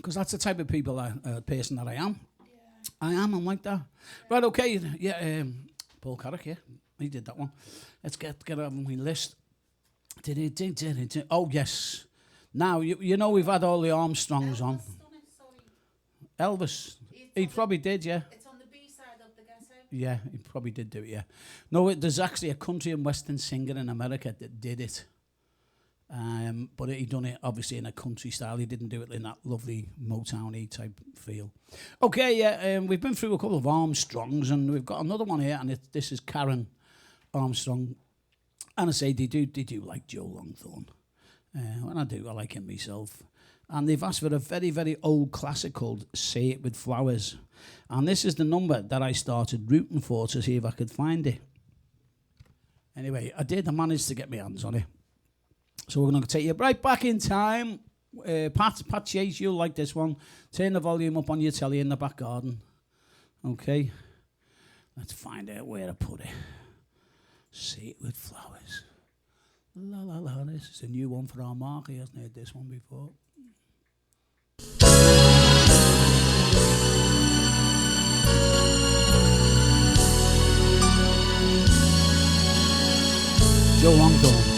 Because that's the type of person that I am. I'm like that. Right, okay, yeah, Paul Carrick, yeah, he did that one. Let's get on my list. Oh, yes. Now, you know we've had all the Armstrongs on. Elvis. He probably did, yeah. It's on the B-side of the Ghetto. Yeah, he probably did do it, yeah. No, there's actually a country and western singer in America that did it. But he done it, obviously, in a country style. He didn't do it in that lovely Motown-y type feel. Okay, yeah, we've been through a couple of Armstrongs, and we've got another one here, and this is Karen Armstrong. And I say they do like Joe Longthorne. And I like him myself. And they've asked for a very, very old classic called Say It With Flowers. And this is the number that I started rooting for to see if I could find it. Anyway, I managed to get my hands on it. So we're going to take you right back in time. Pat Chase, you'll like this one. Turn the volume up on your telly in the back garden. Okay. Let's find out where to put it. Say It With Flowers. La la la, this is a new one for our Mark. He hasn't heard this one before. Joe Longthorne.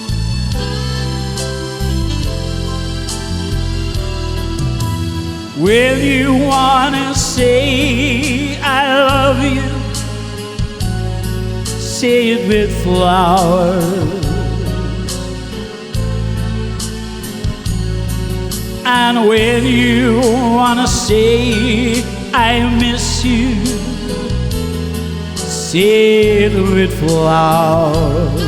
Will you wanna say I love you? Say it with flowers. And when you wanna say I miss you, say it with flowers.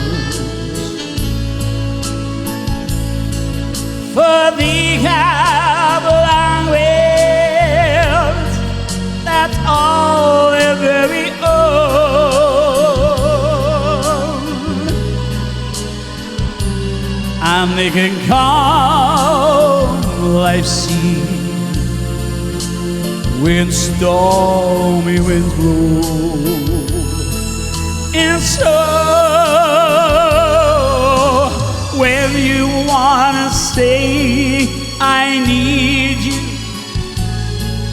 For the language that's all they're very own, and they can calm life's sea when stormy winds blow. And so when you wanna say I need you,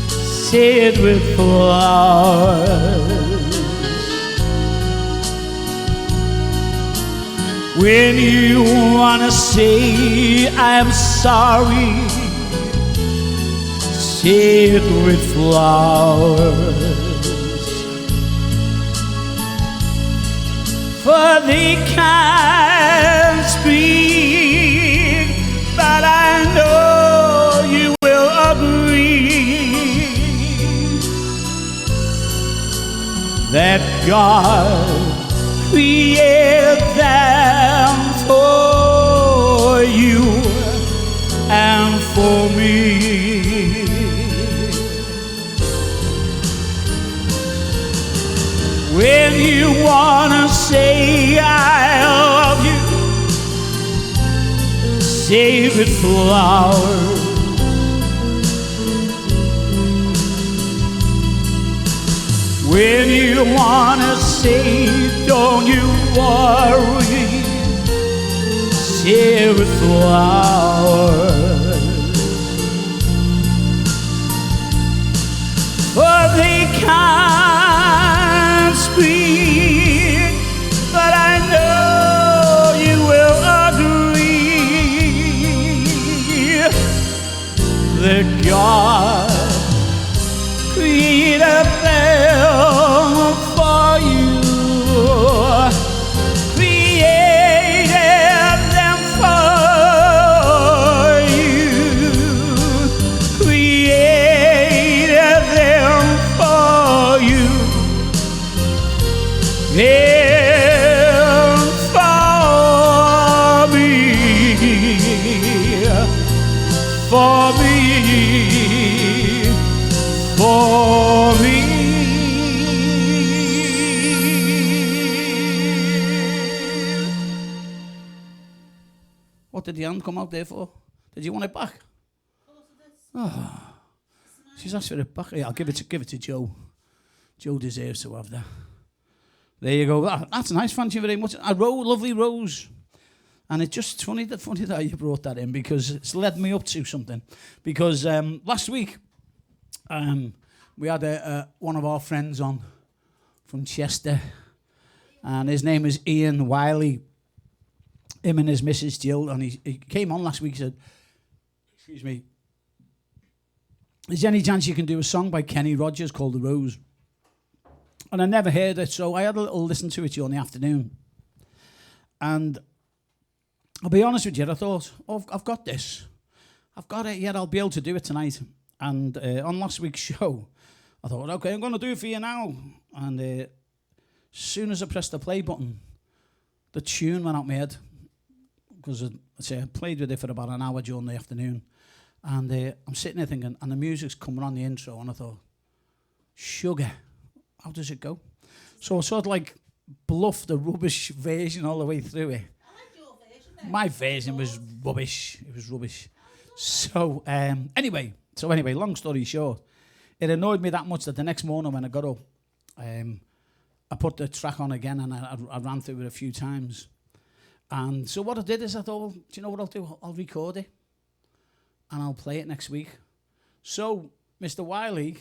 say it with flowers. When you wanna say I'm sorry, say it with flowers. For they can't speak, but I know you will agree that God created them for you and for me. When you wanna say I love you, say it with flowers. When you wanna say don't you worry, say it with flowers. For they can't speak, but I know you will agree that God created them for you, created them for you, created them for you, them for me, for me, for me. What did the hand come out there for? Did you want it back? Oh, she's asked for it back. Yeah, I'll give it to Joe. Joe deserves to have that. There you go. That's nice. Thank you very much. A lovely Rose. And it's just funny that you brought that in, because it's led me up to something. Because last week, we had one of our friends on from Chester, and his name is Ian Wiley. Him and his missus Jill, and he came on last week. He said, "Excuse me, is there any chance you can do a song by Kenny Rogers called The Rose?" And I never heard it, so I had a little listen to it during the afternoon. And I'll be honest with you, I thought, oh, I've got this. I've got it, yeah, I'll be able to do it tonight. And on last week's show, I thought, okay, I'm going to do it for you now. And as soon as I pressed the play button, the tune went out my head. Because I played with it for about an hour during the afternoon. And I'm sitting there thinking, and the music's coming on the intro, and I thought, sugar, how does it go? So I sort of like bluffed the rubbish version all the way through it. My version was rubbish. It was rubbish. So anyway, long story short, it annoyed me that much that the next morning when I got up, I put the track on again, and I ran through it a few times. And so what I did is I thought, well, do you know what I'll do? I'll record it, and I'll play it next week. So, Mr. Wiley,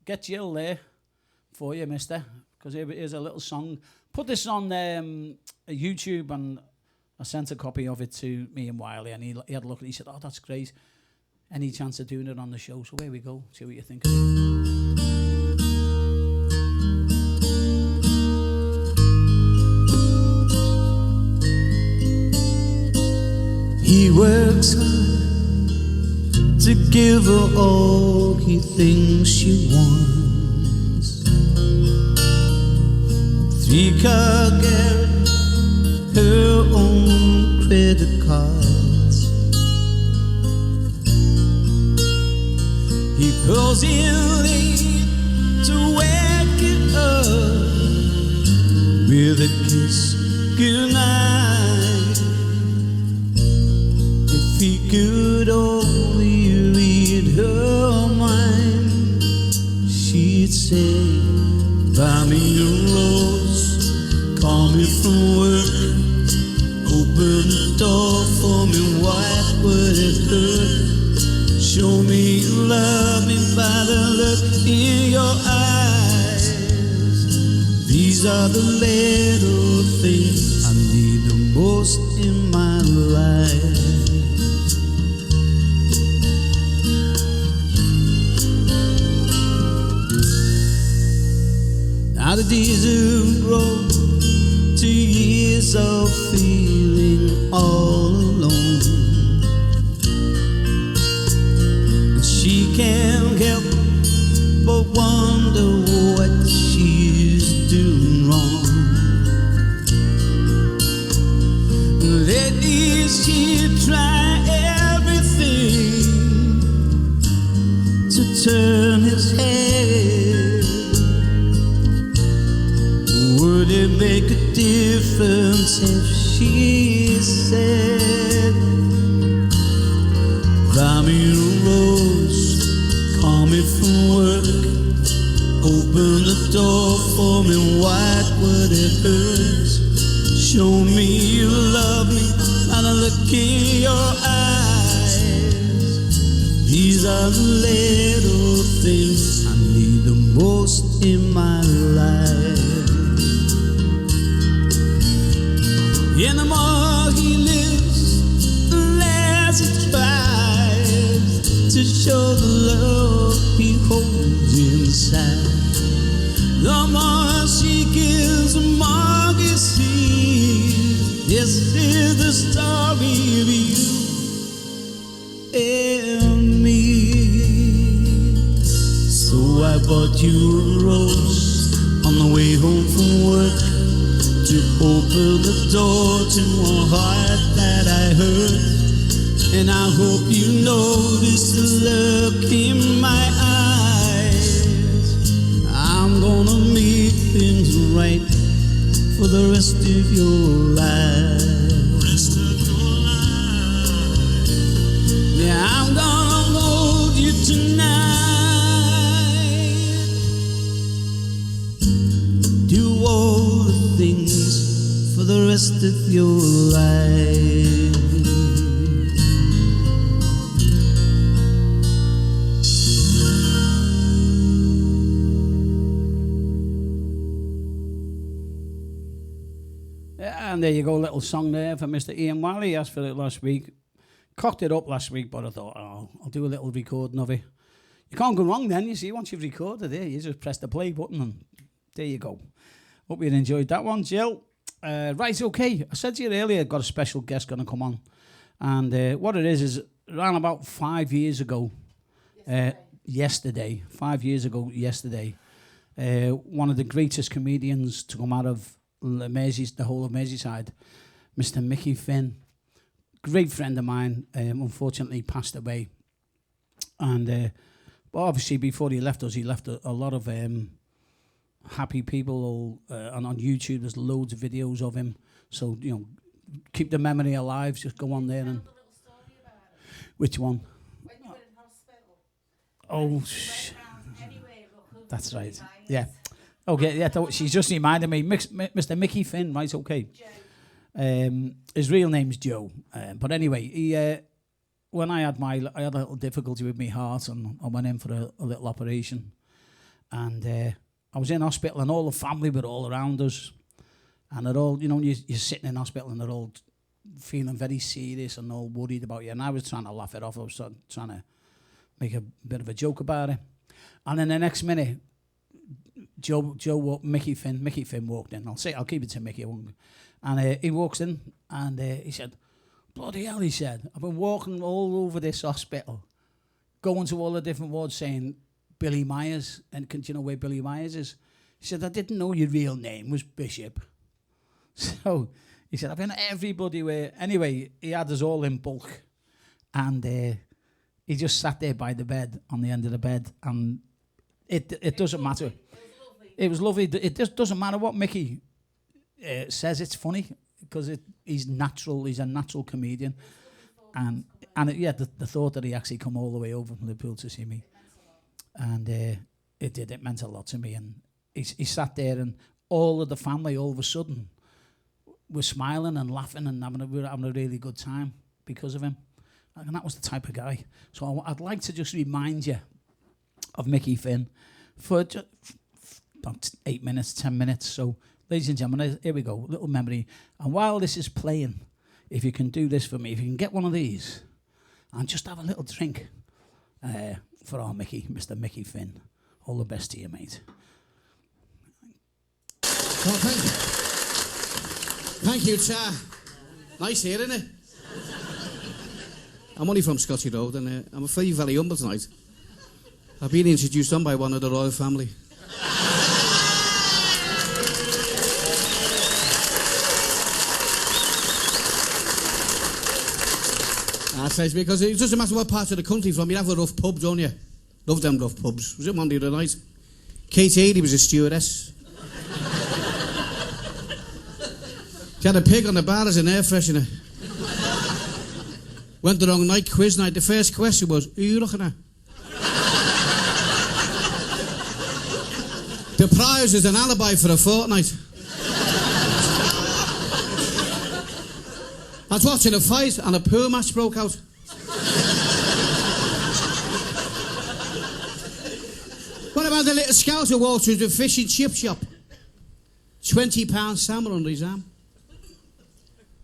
get Jill there for you, mister, because here's a little song. Put this on YouTube, and I sent a copy of it to me and Wiley, and he had a look, and he said, oh, that's great. Any chance of doing it on the show? So here we go. See what you think of it. He works hard to give her all he thinks she wants. 3-car garage, her own credit cards. He calls in late to wake it up with a kiss goodnight. If he could only read her mind, she'd say, buy me a rose, call me from work, open the door for me, why would it hurt? Show me you love me by the look in your eyes. These are the little things I need the most in my life. Now the days have grown to years of feeling all alone, and she can't help but wonder what she's doing wrong. Lately she tried everything to turn his head. Would it make a difference if she said, buy me a rose, call me from work, open the door for me, why would it hurt? Show me you love me and I look in your eyes. These are the little things I need the most in my life. And the more he lives, the less he tries to show the love he holds inside. The more she gives, the more he sees. This is the story of you and me. So I bought you a rose on the way home from work, to open the door to a heart that I hurt. And I hope you notice the look in my eyes. I'm gonna make things right for the rest of your life. Rest of your life. Yeah, I'm gonna hold you tonight. Do all the things for for the rest of your life. And there you go, little song there for Mr. Ian Wiley. He asked for it last week. Cocked it up last week, but I thought, I'll do a little recording of it. You can't go wrong then, you see, once you've recorded it, you just press the play button and there you go. Hope you enjoyed that one, Jill. Right, okay. I said to you earlier, I've got a special guest going to come on. And what it is around about 5 years ago, yesterday, 5 years ago yesterday, one of the greatest comedians to come out of the whole of Merseyside, Mr. Mickey Finn, great friend of mine, unfortunately passed away. And but obviously before he left us, he left a lot of happy people. And on YouTube, there's loads of videos of him. So, you know, keep the memory alive. Just go on there and... Which one? When you were in hospital. Oh, Anyway, that's right. Yeah. Okay, yeah, she's just reminded me. Mr. Mickey Finn, right, okay. His real name's Joe. But anyway, he... when I had a little difficulty with my heart and I went in for a little operation, and I was in hospital and all the family were all around us, and they're all, you know, you're sitting in hospital and they're all feeling very serious and all worried about you, and I was trying to laugh it off. I was trying to make a bit of a joke about it, and then the next minute, Mickey Finn walked in. I'll keep it to Mickey, and he walks in and he said, "Bloody hell," he said, "I've been walking all over this hospital, going to all the different wards saying Billy Myers, and do you know where Billy Myers is?" He said, "I didn't know your real name was Bishop." So he said, "I've been every bloody way." Anyway, he had us all in bulk, and he just sat there by the bed, on the end of the bed, and it doesn't matter. It was lovely. It just doesn't matter what Mickey says. It's funny because he's natural. He's a natural comedian, and the thought that he actually come all the way over from Liverpool to see me, and it meant a lot to me. And he sat there, and all of the family all of a sudden were smiling and laughing and having a really good time because of him. And that was the type of guy. So I'd like to just remind you of Mickey Finn for just about 8 minutes, 10 minutes. So, ladies and gentlemen, here we go, little memory. And while this is playing, if you can do this for me, if you can get one of these and just have a little drink for our Mickey, Mr. Mickey Finn. All the best to you, mate. Well, thank you, Cha. Nice hearing it. I'm only from Scotty Road, and I'm feeling very humble tonight. I've been introduced on by one of the royal family. That's right, because it doesn't matter what part of the country you're from, you have a rough pub, don't you? Love them rough pubs. Was it Monday the night? Kate Eady was a stewardess. She had a pig on the bar as an air freshener. Went the wrong night, quiz night. The first question was, who are you looking at? The prize is an alibi for a fortnight. I was watching a fight and a pool match broke out. What about the little scout who walked through the fish and chip shop? £20 salmon under his arm.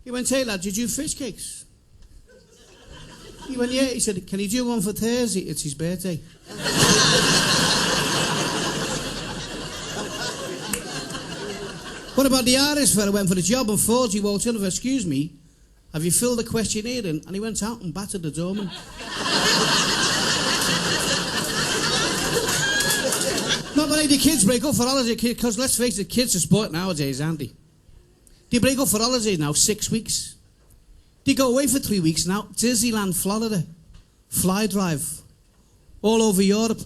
He went, "Hey lad, did you fish cakes?" He went, "Yeah." He said, "Can you do one for Thursday? It's his birthday." What about the Irish fella who went for the job and Ford? He walked in and said, "Excuse me, have you filled the questionnaire in?" And he went out and battered the doorman. No, but the kids break up for holiday, because let's face it, kids are sport nowadays, aren't they? They break up for holidays now, 6 weeks. They go away for 3 weeks now. Disneyland, Florida. Fly drive. All over Europe.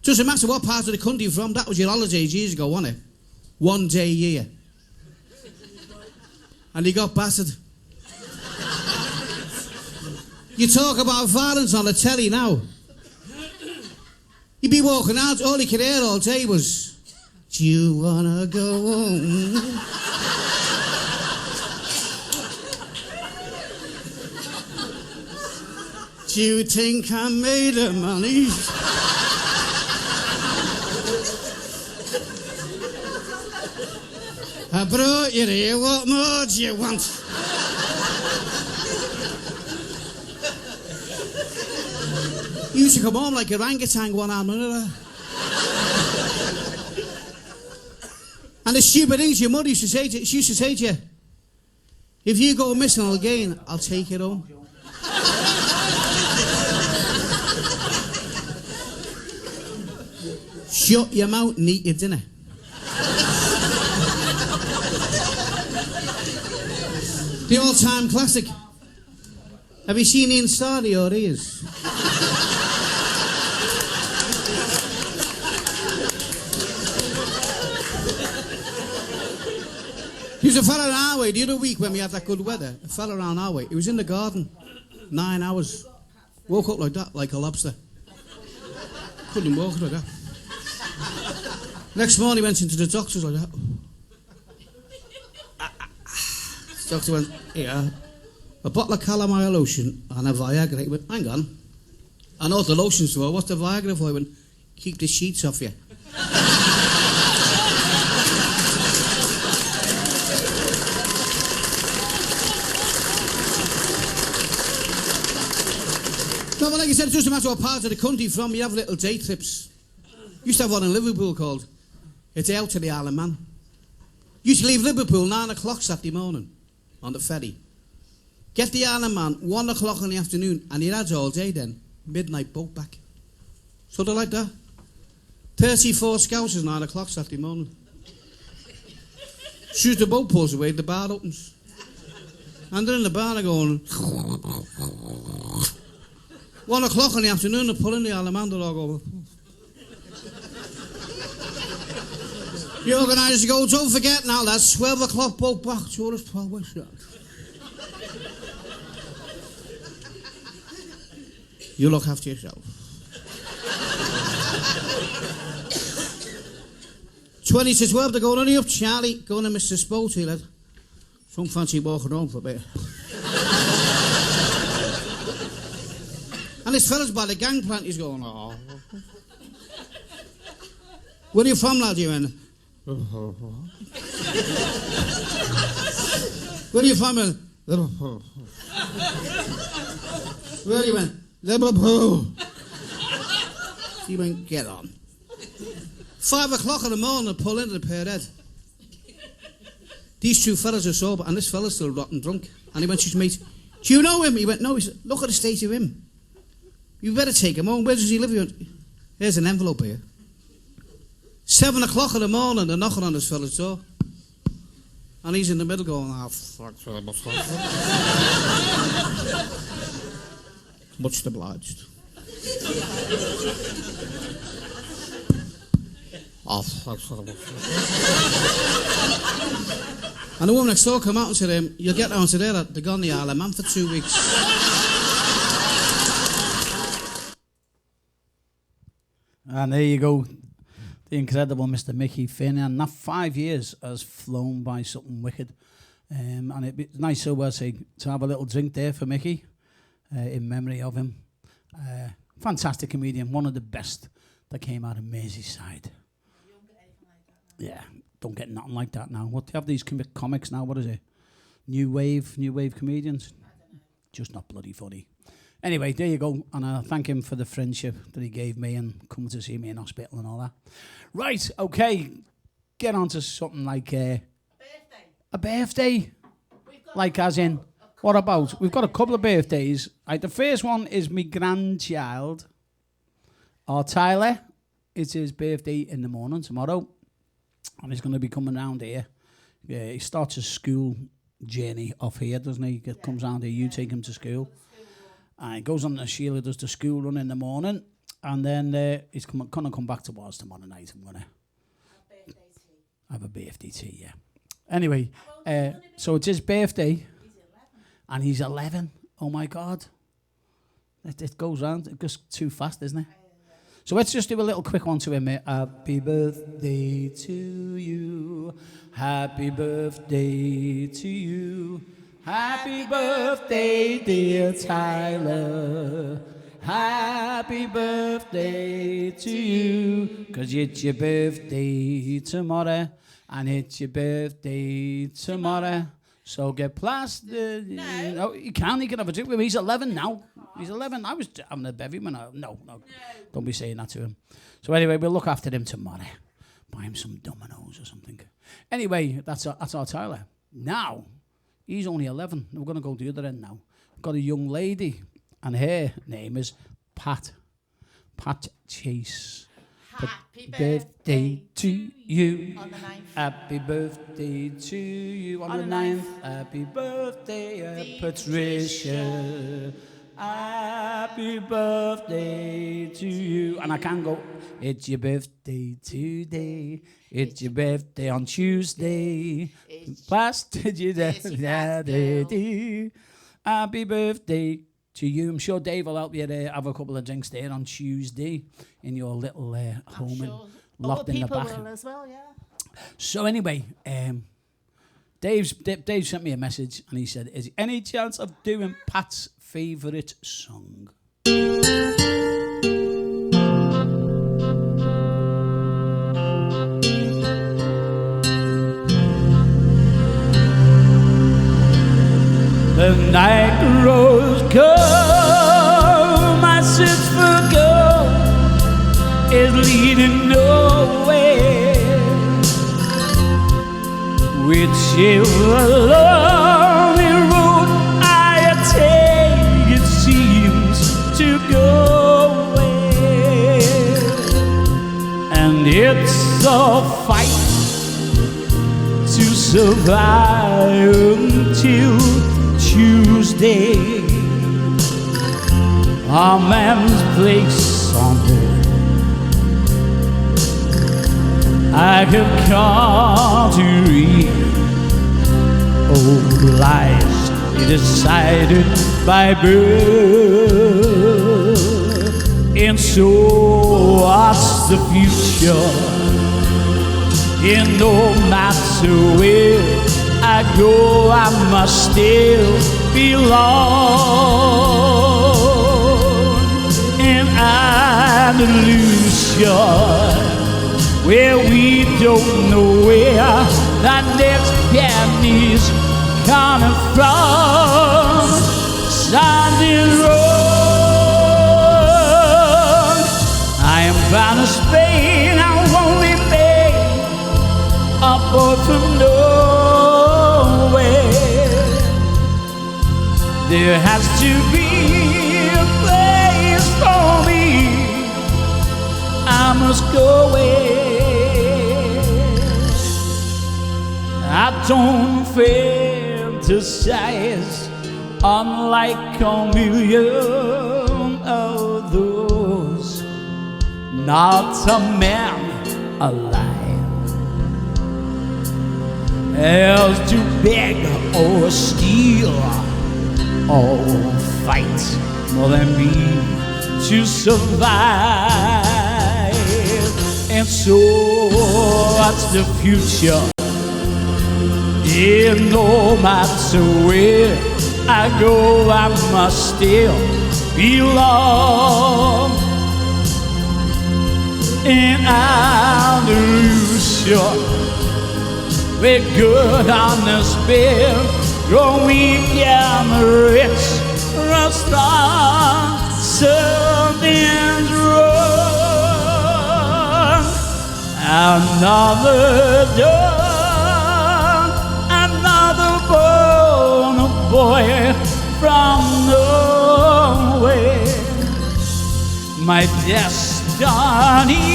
Doesn't matter what part of the country you're from, that was your holidays years ago, wasn't it? 1 day a year. And he got battered. You talk about violence on the telly now. You'd be walking out, all you could hear all day was, "Do you wanna go home?" Do you think I made of money? I brought you here, what more do you want? You used to come home like a orangutan one arm another. And the stupid things your mother used to say to you, she used to say to you, if you go missing again, I'll take it home. Shut your mouth and eat your dinner. The all-time classic. Have you seen Ian Stardy or ears? There was a fella on our way the other week when we had that good weather. A fella around our way. He was in the garden 9 hours. Woke up like that, like a lobster. Couldn't walk like that. Next morning he went into the doctor's like that. The doctor went, here, a bottle of calamine lotion and a Viagra. He went, hang on. I know what the lotion's for. What's the Viagra for? He went, keep the sheets off you. No, but like I said, it doesn't matter what part of the country you're from, you have little day trips. Used to have one in Liverpool called A Day Out to the Isle of Man. Used to leave Liverpool 9 o'clock Saturday morning on the ferry. Get the Isle of Man 1 o'clock in the afternoon, and you'd had all day then. Midnight boat back. Sort of like that. 34 Scousers 9 o'clock Saturday morning. As soon as the boat pulls away, the bar opens. And they're in the bar and going... 1 o'clock in the afternoon, they're pulling the Isle of Man, they're all going... The organisers go, don't forget now, that's 12 o'clock boat back. So it's 12 weeks back. You look after yourself. 20 to 12, they're going, only up, Charlie, going to Mr. Spotty, lad. Some fancy walking home for a bit. And this fella's by the gangplank, he's going, oh. Where are you from, lad? You went, where are you from? Liverpool. Where you went? Liverpool. He went, get on. 5 o'clock in the morning, pull into the Pier Head. These two fellas are sober, and this fella's still rotten drunk. And he went to his mate, do you know him? He went, no. He said, look at the state of him. You better take him home. Where does he live? He went, here's an envelope here. 7 o'clock in the morning, they're knocking on this fella's door. And he's in the middle going, oh, fuck. Much obliged. Oh, fuck. And the woman next door came out and said, you'll get down to there, they're gone the Isle of Man for 2 weeks. And there you go. The incredible Mr. Mickey Finn, and that 5 years has flown by something wicked. And it'd be nice, so I'd say, to have a little drink there for Mickey, in memory of him. Fantastic comedian, one of the best that came out of Merseyside. You don't get anything like that now. Yeah, don't get nothing like that now. What do you have these comics now? What is it? New wave comedians? I don't know. Just not bloody funny. Anyway, there you go. And I thank him for the friendship that he gave me and coming to see me in hospital and all that. Right, okay. Get on to something like Birthday. a birthday. We've got Like as in, what about? We've got a couple of birthdays. Right, the first one is my grandchild, or Tyler. It's his birthday in the morning tomorrow. And he's going to be coming round here. Yeah, he starts his school journey off here, doesn't he? He comes round here, you take him to school. And he goes on to Sheila, does the school run in the morning. And then he's going to come back to us tomorrow night. I'm going to have a birthday tea, yeah. Anyway, so it's his birthday. He's 11. And he's 11. Oh, my God. It goes round. It goes too fast, isn't it? So let's just do a little quick one to him. Happy birthday to you. Happy birthday to you. Happy birthday, dear Tyler. Happy birthday to you. 'Cause it's your birthday tomorrow. And it's your birthday tomorrow. So get plastered. No, you can have a drink with me. He's 11 now. He's 11. I was having a bevy when No. Don't be saying that to him. So anyway, we'll look after him tomorrow. Buy him some Dominoes or something. Anyway, that's our Tyler. Now, he's only 11. We're going to go the other end now. We've got a young lady, and her name is Pat. Pat Chase. Happy birthday to you. on the 9th. Happy birthday to you on the 9th. Happy birthday, Patricia. Happy birthday to you. And I can go, it's your birthday today. It's your birthday on Tuesday. Blasted you Happy birthday to you. I'm sure Dave will help you have a couple of drinks there on Tuesday in your little home Sure. locked Other in the people back. will as well, yeah. So anyway, Dave sent me a message and he said, is there any chance of doing Pat's favourite song? The night grows cold, my search for gold is leading nowhere. Whichever lonely road I take, it seems to go away. And it's a fight to survive until Tuesday. A man's place on earth I have come to read. Old lies decided by birth. And so what's the future? And no matter where I go, I must still belong. And I'm an illusion where we don't know where that next penny's coming from. Something wrong. I am bound to Spain. I won't be made up or from nowhere. There has to be a place for me. I must go away. I don't fantasize unlike a million others. Not a man alive else to beg or steal or fight more than me to survive. And so what's the future? And no matter where I go, I must still belong. And I'm the illusion we're good on the spin, grow weak and rich, rust on. Something's wrong. Another dawn, another born boy from nowhere. My destiny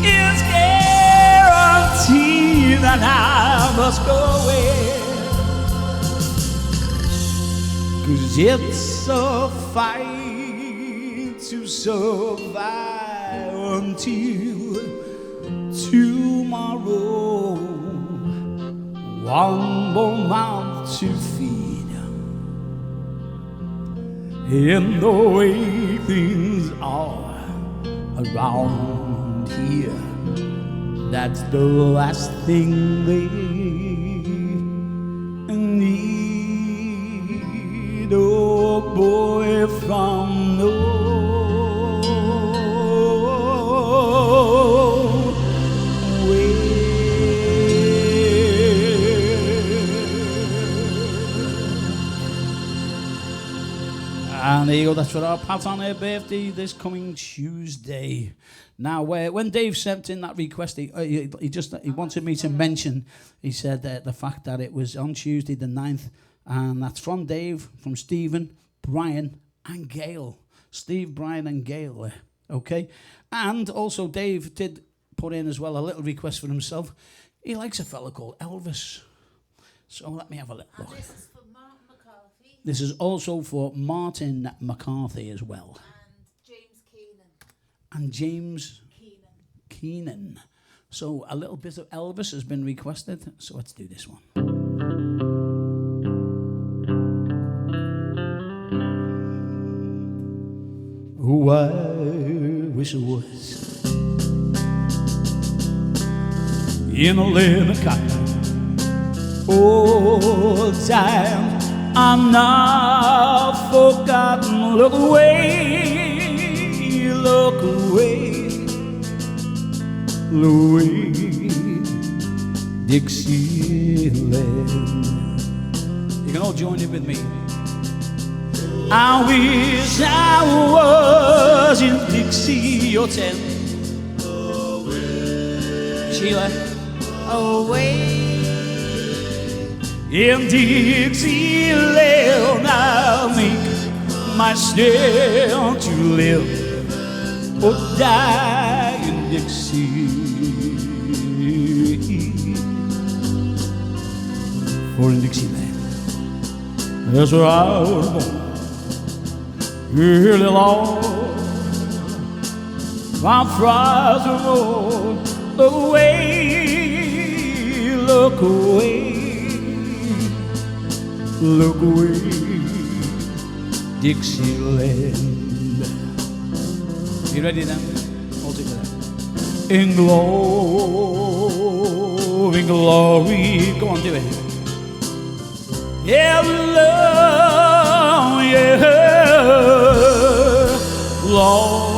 is guaranteed that I must go away. 'Cause it's a fight to survive until tomorrow. One more mouth to feed, and the way things are around here, that's the last thing they need. old boy from And there you go, that's what our Pat on her birthday this coming Tuesday. Now, when Dave sent in that request, he wanted me to mention, he said the fact that it was on Tuesday the 9th, and that's from Dave, from Stephen, Brian, and Gail. Steve, Brian, and Gail, okay? And also Dave did put in as well a little request for himself. He likes a fella called Elvis. So let me have a look. And this is for Mark McCarthy. This is also for Martin McCarthy as well. And James Keenan. And James Keenan. So a little bit of Elvis has been requested. So let's do this one. Oh, I wish it was in a little kind old time. I'm not forgotten. Look away, look away, look away, Dixieland. You can all join in with me. I wish I was in Dixie, your tent. Sheila, away in Dixieland, I'll make my stand to live or die in Dixie. For in Dixieland, that's where I was born. Really long, I'm from the road. Look away, look away, look away, Dixieland. You ready then? All together. In glory, go on, do it. Yeah, love, yeah. Glory,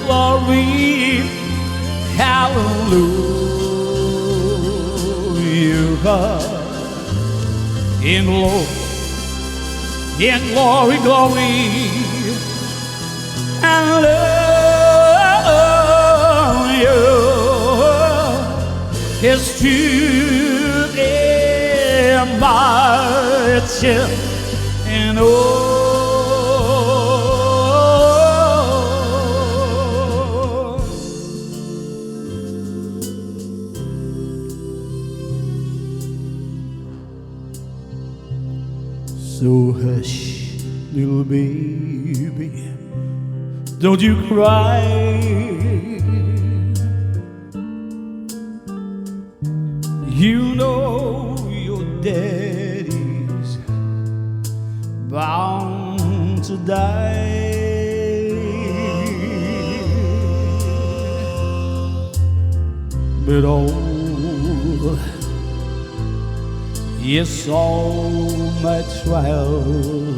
glory, hallelujah. In glory, glory, hallelujah. His truth and mighty and oh. So hush, little baby, don't you cry. You know your daddy's bound to die. But oh, yes, all my trial,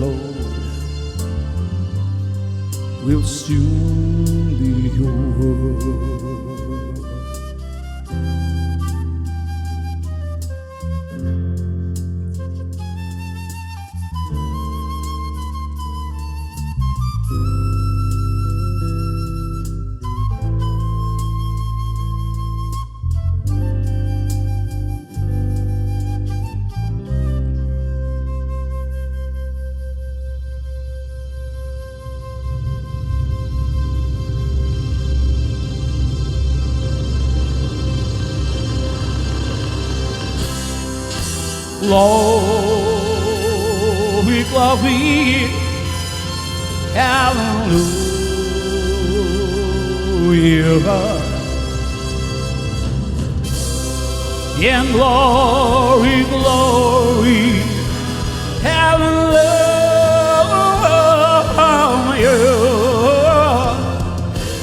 Lord, will soon be over. Glory, glory, hallelujah. In glory, glory, hallelujah.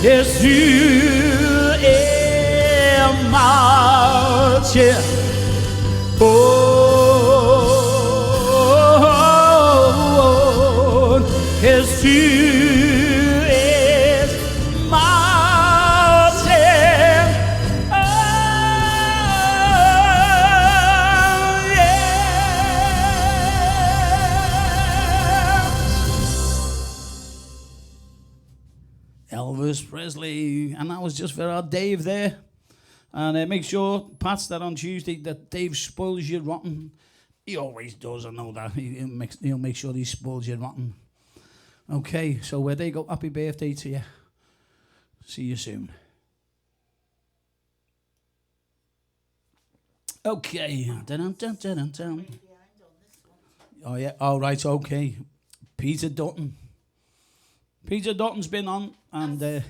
Yes, you am marching. Oh, $10 just for our Dave there. And make sure, Pat's that on Tuesday, that Dave spoils you rotten. He always does, I know that. He'll make sure he spoils you rotten. Okay, so there you go. Happy birthday to you. See you soon. Okay. Dun-dun-dun-dun-dun. Oh, yeah. All right, okay. Peter Dutton. Peter Dutton's been on, and Tell him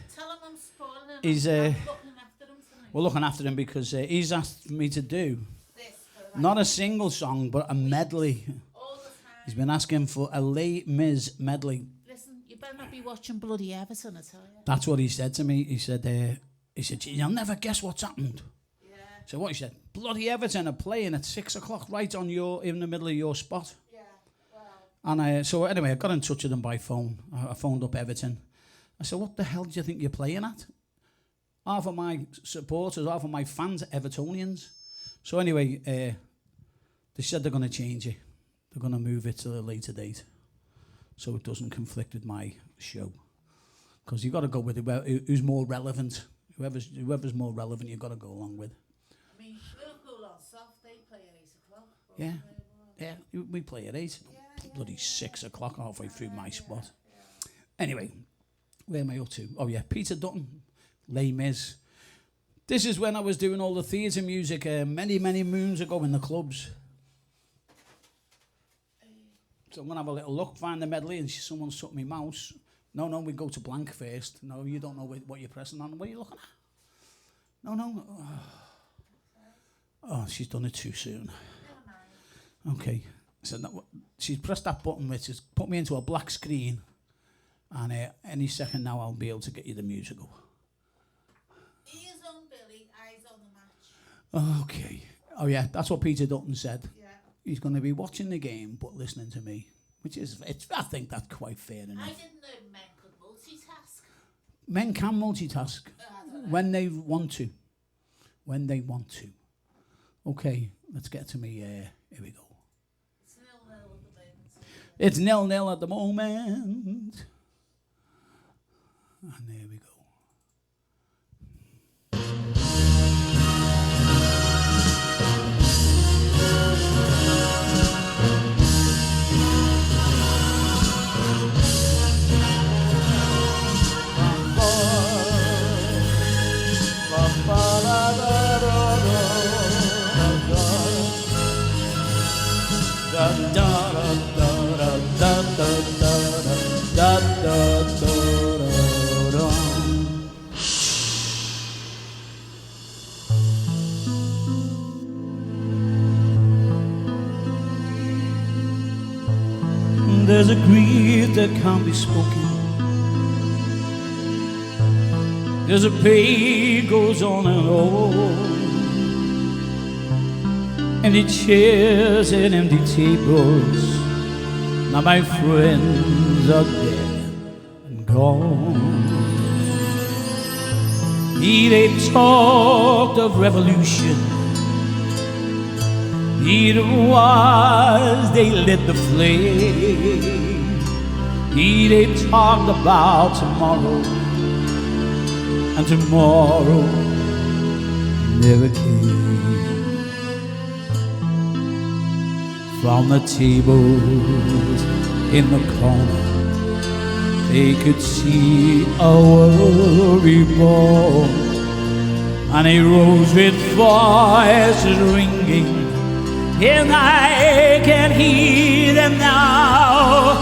I'm spoiling him. he's... I'm looking after him tonight. We're looking after him because he's asked me to do This for the not a single song, but a medley. all the time. He's been asking for a Les Mis medley. Listen, you better not be watching bloody Everton, I tell you. That's what he said to me. He said, you'll never guess what's happened. Yeah. So what he said, bloody Everton are playing at 6 o'clock, right on in the middle of your spot. Yeah. Wow. And so anyway, I got in touch with them by phone. I phoned up Everton. I said, what the hell do you think you're playing at? Half of my supporters, half of my fans are Evertonians. So anyway, they said they're going to change it. They're going to move it to a later date, so it doesn't conflict with my show. Because you've got to go with who's more relevant. Whoever's more relevant, you've got to go along with. I mean, Liverpool on soft, they play at 8 o'clock. Yeah, yeah, we play at 8. Bloody 6 o'clock, halfway through my spot. Anyway, where am I up to? Oh yeah, Peter Dutton, Les Mis. This is when I was doing all the theatre music many moons ago in the clubs. So I'm going to have a little look, find the medley, and someone took me mouse. No, we go to blank first. No, you don't know what you're pressing on. What are you looking at? No. Oh, she's done it too soon. Okay. So she's pressed that button, which has put me into a black screen. And any second now, I'll be able to get you the musical. Ears on Billy, eyes on the match. Okay. Oh, yeah, that's what Peter Dutton said. Yeah. He's going to be watching the game, but listening to me, which is, I think that's quite fair enough. I didn't know men could multitask. Men can multitask when they want to. When they want to. Okay, let's get to me. Here we go. It's 0-0 It's 0-0 at at the moment. the moment. And there we go. There's a grief that can't be spoken. There's a pain goes on and on. Empty chairs and empty tables. Now my friends are dead and gone. They talked of revolution. It was they lit the flame. They talked about tomorrow, and tomorrow never came. From the tables in the corner, they could see a world reborn, and he rose with voices ringing. And I can hear them now,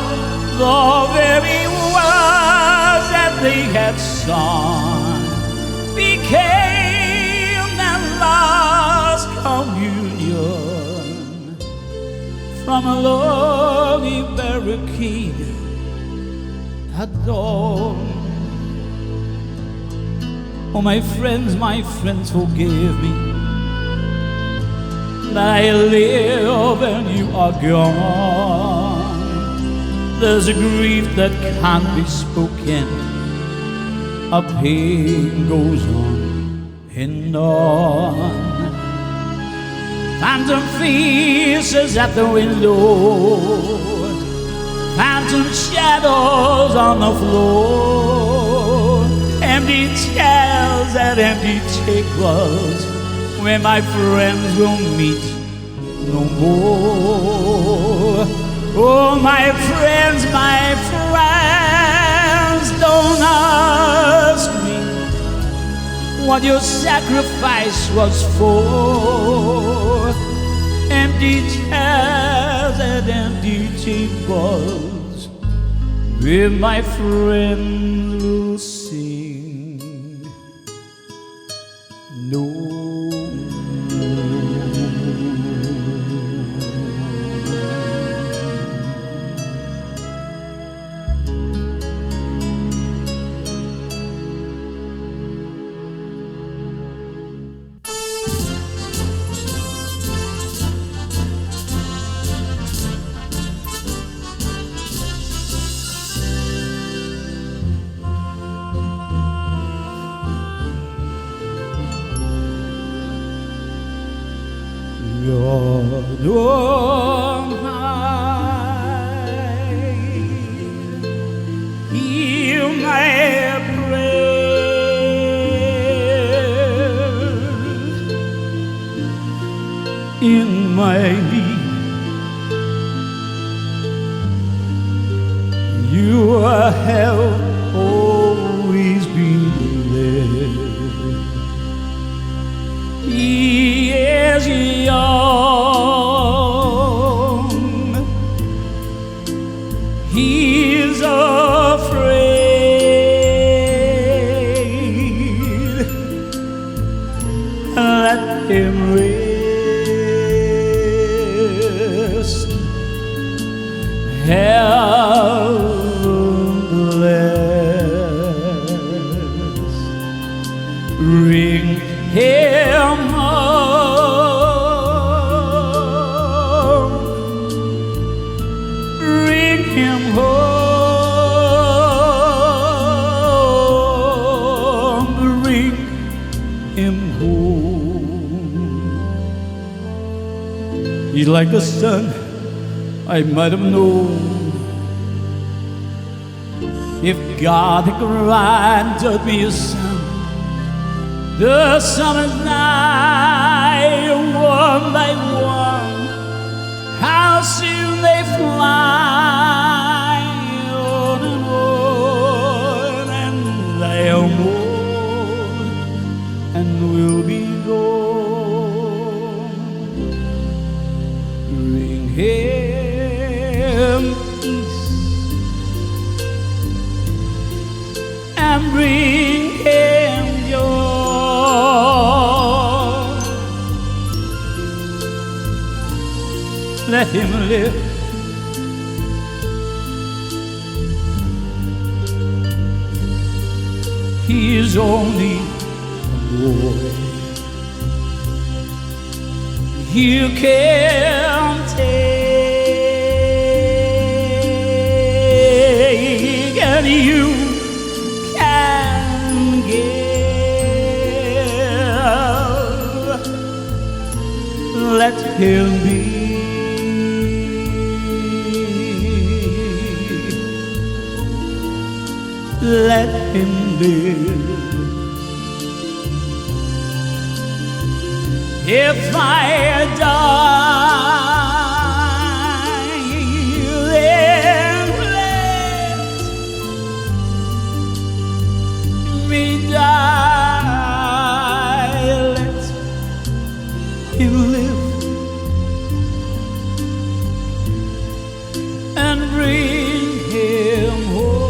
the very words that they had sung became their last communion. From a lonely barricade at dawn. Oh, my friends, forgive me. I live and you are gone. There's a grief that can't be spoken. A pain goes on and on. Phantom faces at the window, phantom shadows on the floor, empty chairs at empty tables where my friends will meet no more. Oh, my friends, don't ask me what your sacrifice was for. Empty chairs and empty tables where my friends will sing no more. God Almighty, hear my prayers in my need. Your help always been there. He is young, he's afraid. Let him rest helpless. Bring him home, bring him home, bring him home. He's like the sun I might have known if God had granted me a son. The summer's night, one by one, how soon they fly on, and I am old and will be gone. Bring him peace and bring him joy. Let him live. He is only a boy. You can take and you can give. Let him be. Let him live. If I die, then let me die. Let him live and bring him home.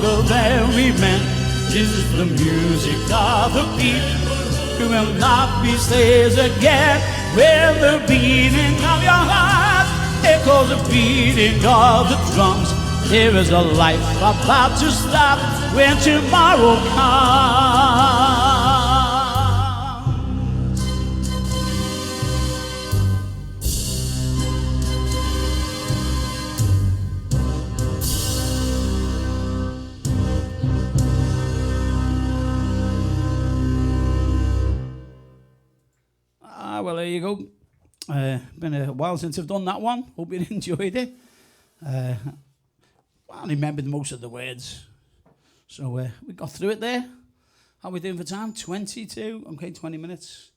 Of every man, this is the music of the people who will not be slaves again. With the beating of your heart echoes the beating of the drums. There is a life about to stop when tomorrow comes. well, there you go. Been a while since I've done that one. Hope you enjoyed it. I remembered most of the words. So we got through it there. How are we doing for time? 22. Okay, 20 minutes.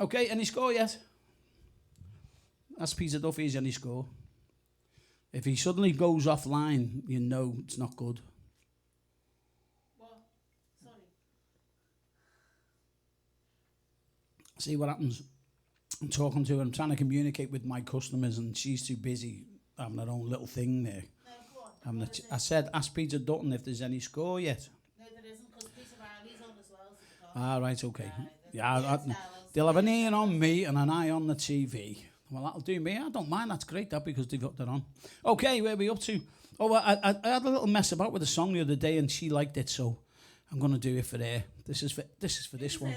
Okay, any score yet? That's Peter Duffy's any score. If he suddenly goes offline, you know it's not good. What? Sorry. See what happens. I'm talking to her. I'm trying to communicate with my customers, and she's too busy having her own little thing there. No, go on. I said, ask Peter Dutton if there's any score yet. No, there isn't, because Peter Riley's on as well. So they can't. Right, okay. Yeah, They'll have an ear on me and an eye on the TV. Well, that'll do me. I don't mind. That's great, that, because they've got that on. Okay, where are we up to? Oh, I had a little mess about with the song the other day, and she liked it, so I'm going to do it for her. This is for this one.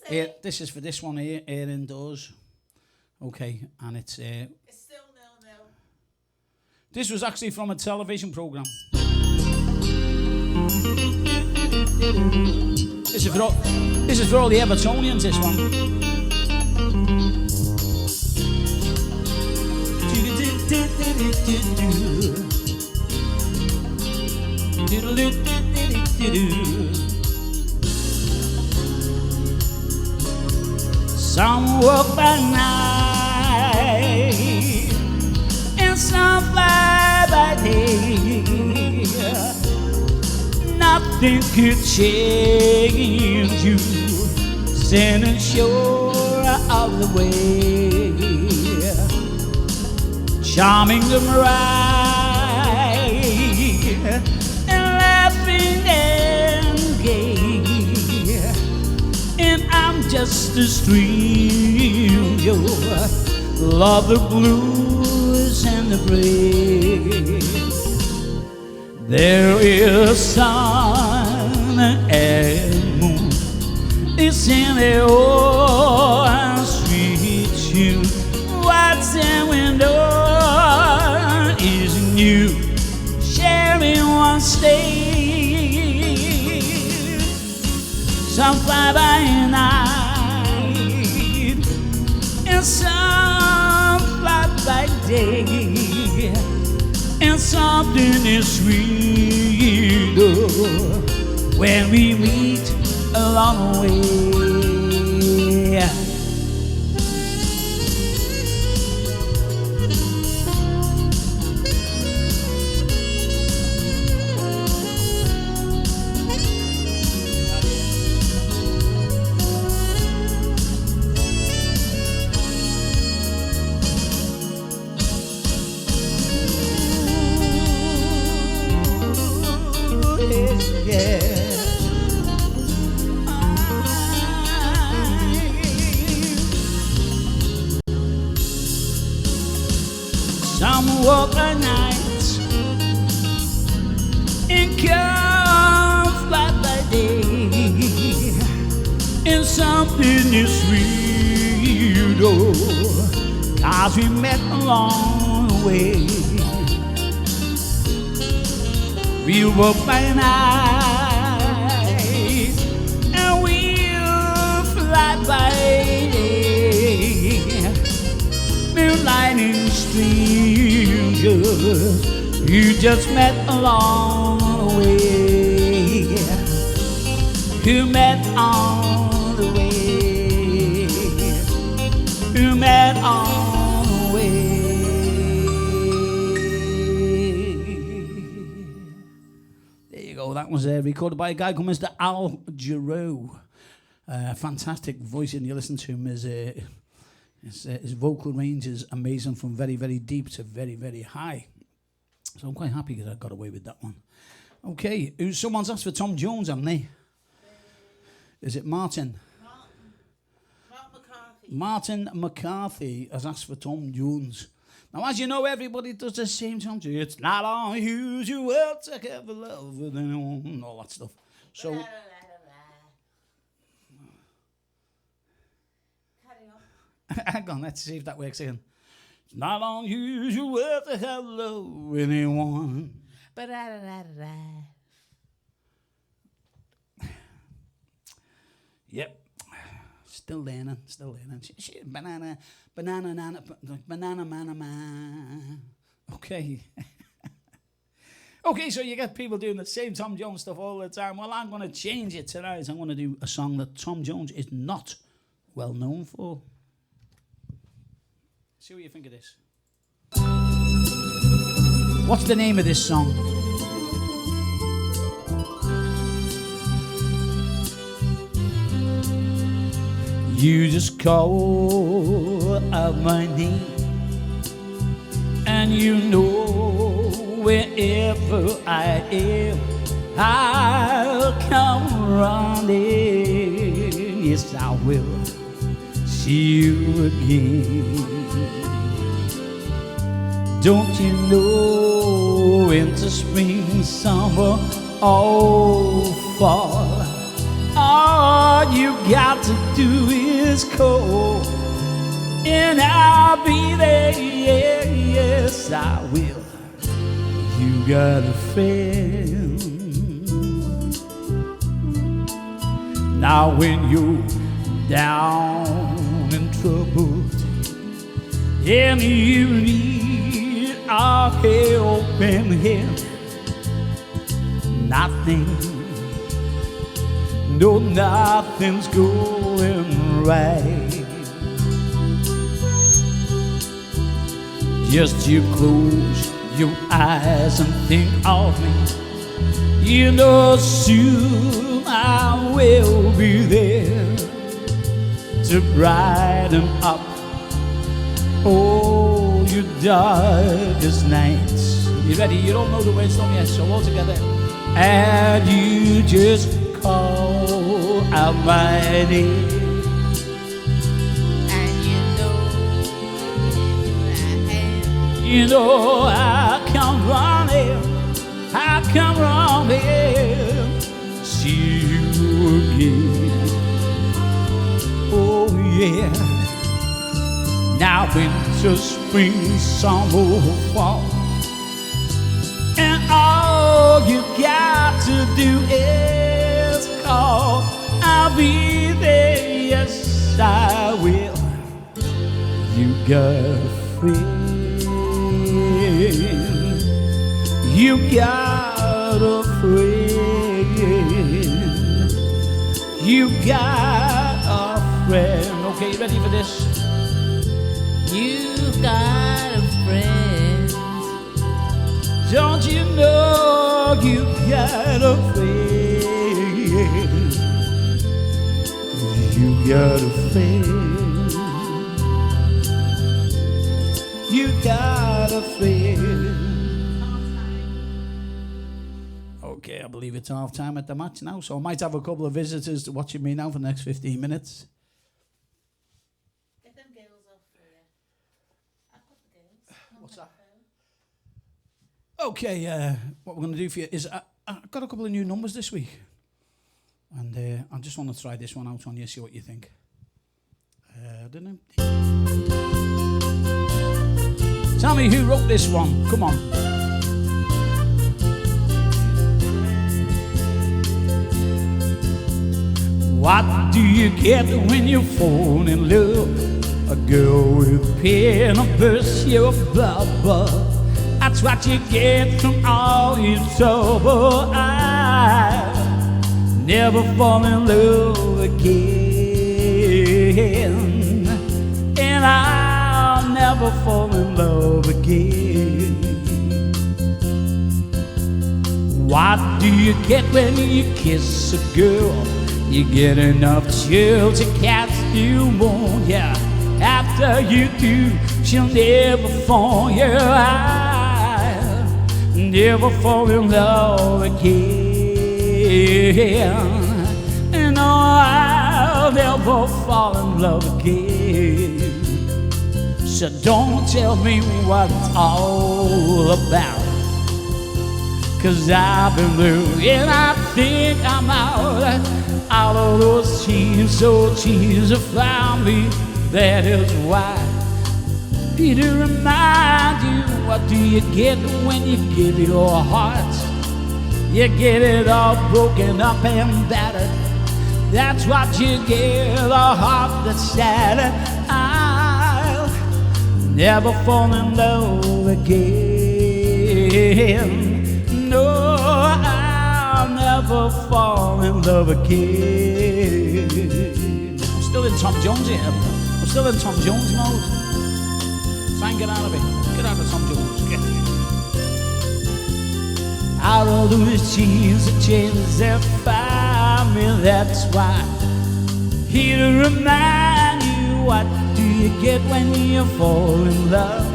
Here, this is for this one here indoors. Okay, and it's still 0-0. this was actually from a television program. This is for all the Evertonians, this one. Some walk by night and some fly by day. Nothing could change you, standing sure of the way. Charming them right and laughing and gay, and I'm just a stranger. Love the blues and the brave. There is sun and moon. It's in the old sweet tune. What's in window is new, sharing one stage. Some fly by night and some fly by day, and something is sweeter when we meet along the way. Some walk the night and come fly by day, and something is sweet, oh, 'cause we met along the way. We walk by night and we'll fly by day, moonlighting strangers you just met along the way. Who met on the way? Who met on the way? There you go. That was recorded by a guy called Mr. Al Jarreau. Fantastic voice, and you listen to him as his vocal range is amazing, from very, very deep to very, very high. So I'm quite happy that I got away with that one. Okay, someone's asked for Tom Jones, haven't they? Is it Martin? Mark McCarthy. Martin McCarthy has asked for Tom Jones. Now, as you know, everybody does the same Tom Jones. It's not unusual to have love with anyone, and all that stuff. So, Carry on. hang on, let's see if that works again. It's not unusual to have love with anyone. Yep. Still learning. Banana, man. Okay. Okay, so you get people doing the same Tom Jones stuff all the time. Well, I'm going to change it tonight. I'm going to do a song that Tom Jones is not well known for. See what you think of this. What's the name of this song? You just call out my name, and you know wherever I am, I'll come running. Yes, I will see you again. Don't you know winter, spring, summer, all fall, all you got to do is call, and I'll be there. Yeah, yes, I will. You got a friend. Now when you're down and troubled, and you need our help and help, nothing's going right. Just you close your eyes and think of me. You know soon I will be there to brighten up all your darkest nights. You ready? You don't know the words, don't you? So all together. And you just call out my name. You know I come running, see you again. Oh yeah. Now winter, spring, summer, fall, and all you got to do is call. I'll be there, yes I will. You got a friend. You got a friend. You got a friend. Okay, you ready for this? You got a friend. Don't you know you got a friend? You got a friend. You got a friend. Okay, I believe it's half time at the match now, so I might have a couple of visitors watching me now for the next 15 minutes. Get them girls off for you. I've got the girls. What's that? Okay, what we're going to do for you is I've got a couple of new numbers this week, and I just want to try this one out on you, see what you think. I don't know. Tell me who wrote this one. Come on. What do you get when you fall in love? A girl with pen and burst your bubble. That's what you get from all your trouble. I never fall in love again, and I'll never fall in love again. What do you get when you kiss a girl? You get enough chill to catch pneumonia. After you do, she'll never fall. Yeah, I'll never fall in love again. No, I'll never fall in love again. So don't tell me what it's all about, 'cause I've been blue and I think I'm out of those tears. So tears have found me. That is why to remind you, what do you get when you give your heart? You get it all broken up and battered. That's what you give a heart that's sad. I'll never fall in love again. No, I'll never fall in love again. I'm still in Tom Jones here. I'm still in Tom Jones mode. Try and get out of it. Get out of Tom Jones. Get out of those chains that find me. That's why. Here to remind you, what do you get when you fall in love?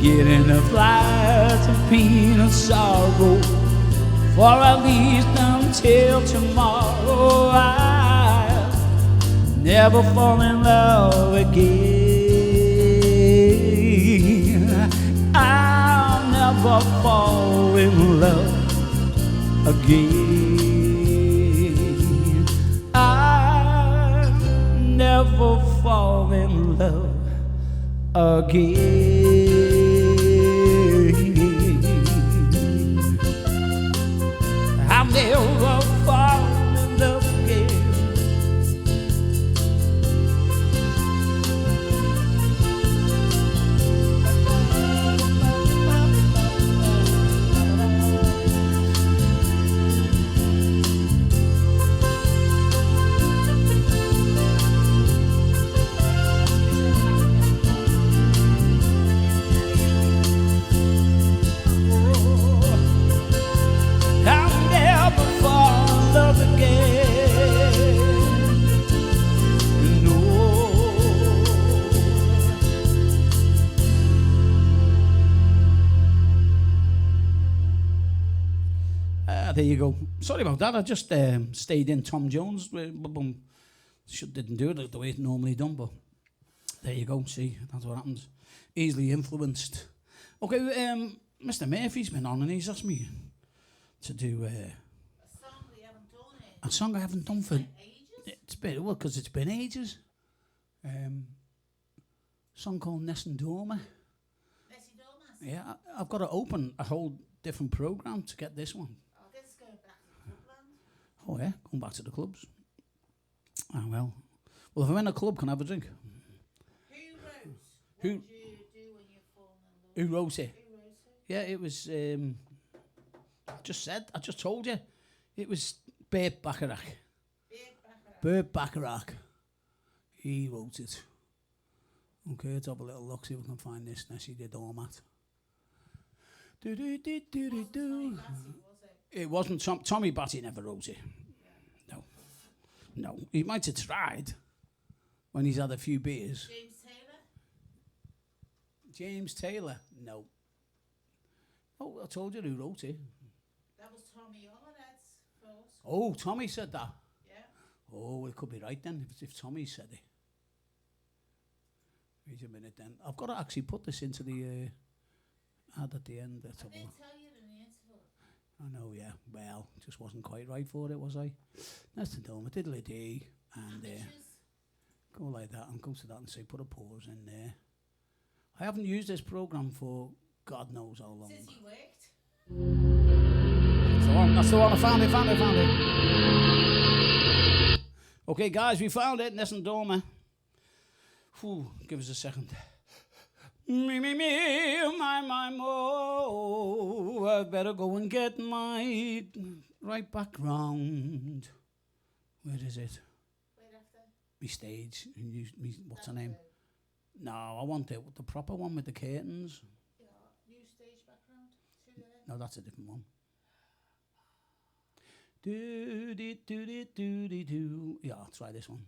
You get enough lies of pain and sorrow for at least until tomorrow. I'll never fall in love again. I'll never fall in love again. I'll never fall in love again. I'll never fall in love again. There you go. Sorry about that. I just stayed in Tom Jones. Didn't do it the way it's normally done, but there you go. See, that's what happens. Easily influenced. Okay, Mr. Murphy's been on and he's asked me to do A song we haven't done it. a song I haven't done for Ages? it's been because it's been ages. Song called Nessun Dorma. Bessie Dormas. Yeah, I've got to open a whole different program to get this one. Oh, this is going back to Clubland. Oh yeah, going back to the clubs. Oh well. Well, if I'm in a club, can I have a drink? Who wrote? Who- What do you do when you're falling in love? Who wrote it? Who wrote it? Yeah, it was. I just told you. It was Burt Bacharach. Burt Bacharach. He wrote it. Okay, let's have a little look, see if we can find this. Nessie the Doormat. Do do do do do do. It wasn't Tommy Batty never wrote it. No. No. He might have tried when he's had a few beers. James Taylor. James Taylor? No. Oh, I told you who wrote it. That was Tommy Oliver's first. Oh, Tommy said that. Yeah. Oh, it could be right then if Tommy said it. Wait a minute then. I've got to actually put this into the ad at the end. Let's I have a didn't look. tell you in the interval. I know, yeah. Well, just wasn't quite right for it, was I? That's the dome. I diddly dee. And Ambitious. go like that and go to that and say, put a pause in there. I haven't used this program for God knows how long. Since he worked. That's the one. That's the one. I found it. Okay, guys, we found it. Nessun Dorma. Whew, give us a second. Me, my, mo. I better go and get my right back round. Where is it? Wait after. Me stage. What's her name? No, I want the proper one with the curtains. Yeah. New stage background. See there? No, that's a different one. Do, do, do, do, do, do, do. Yeah, I'll try this one.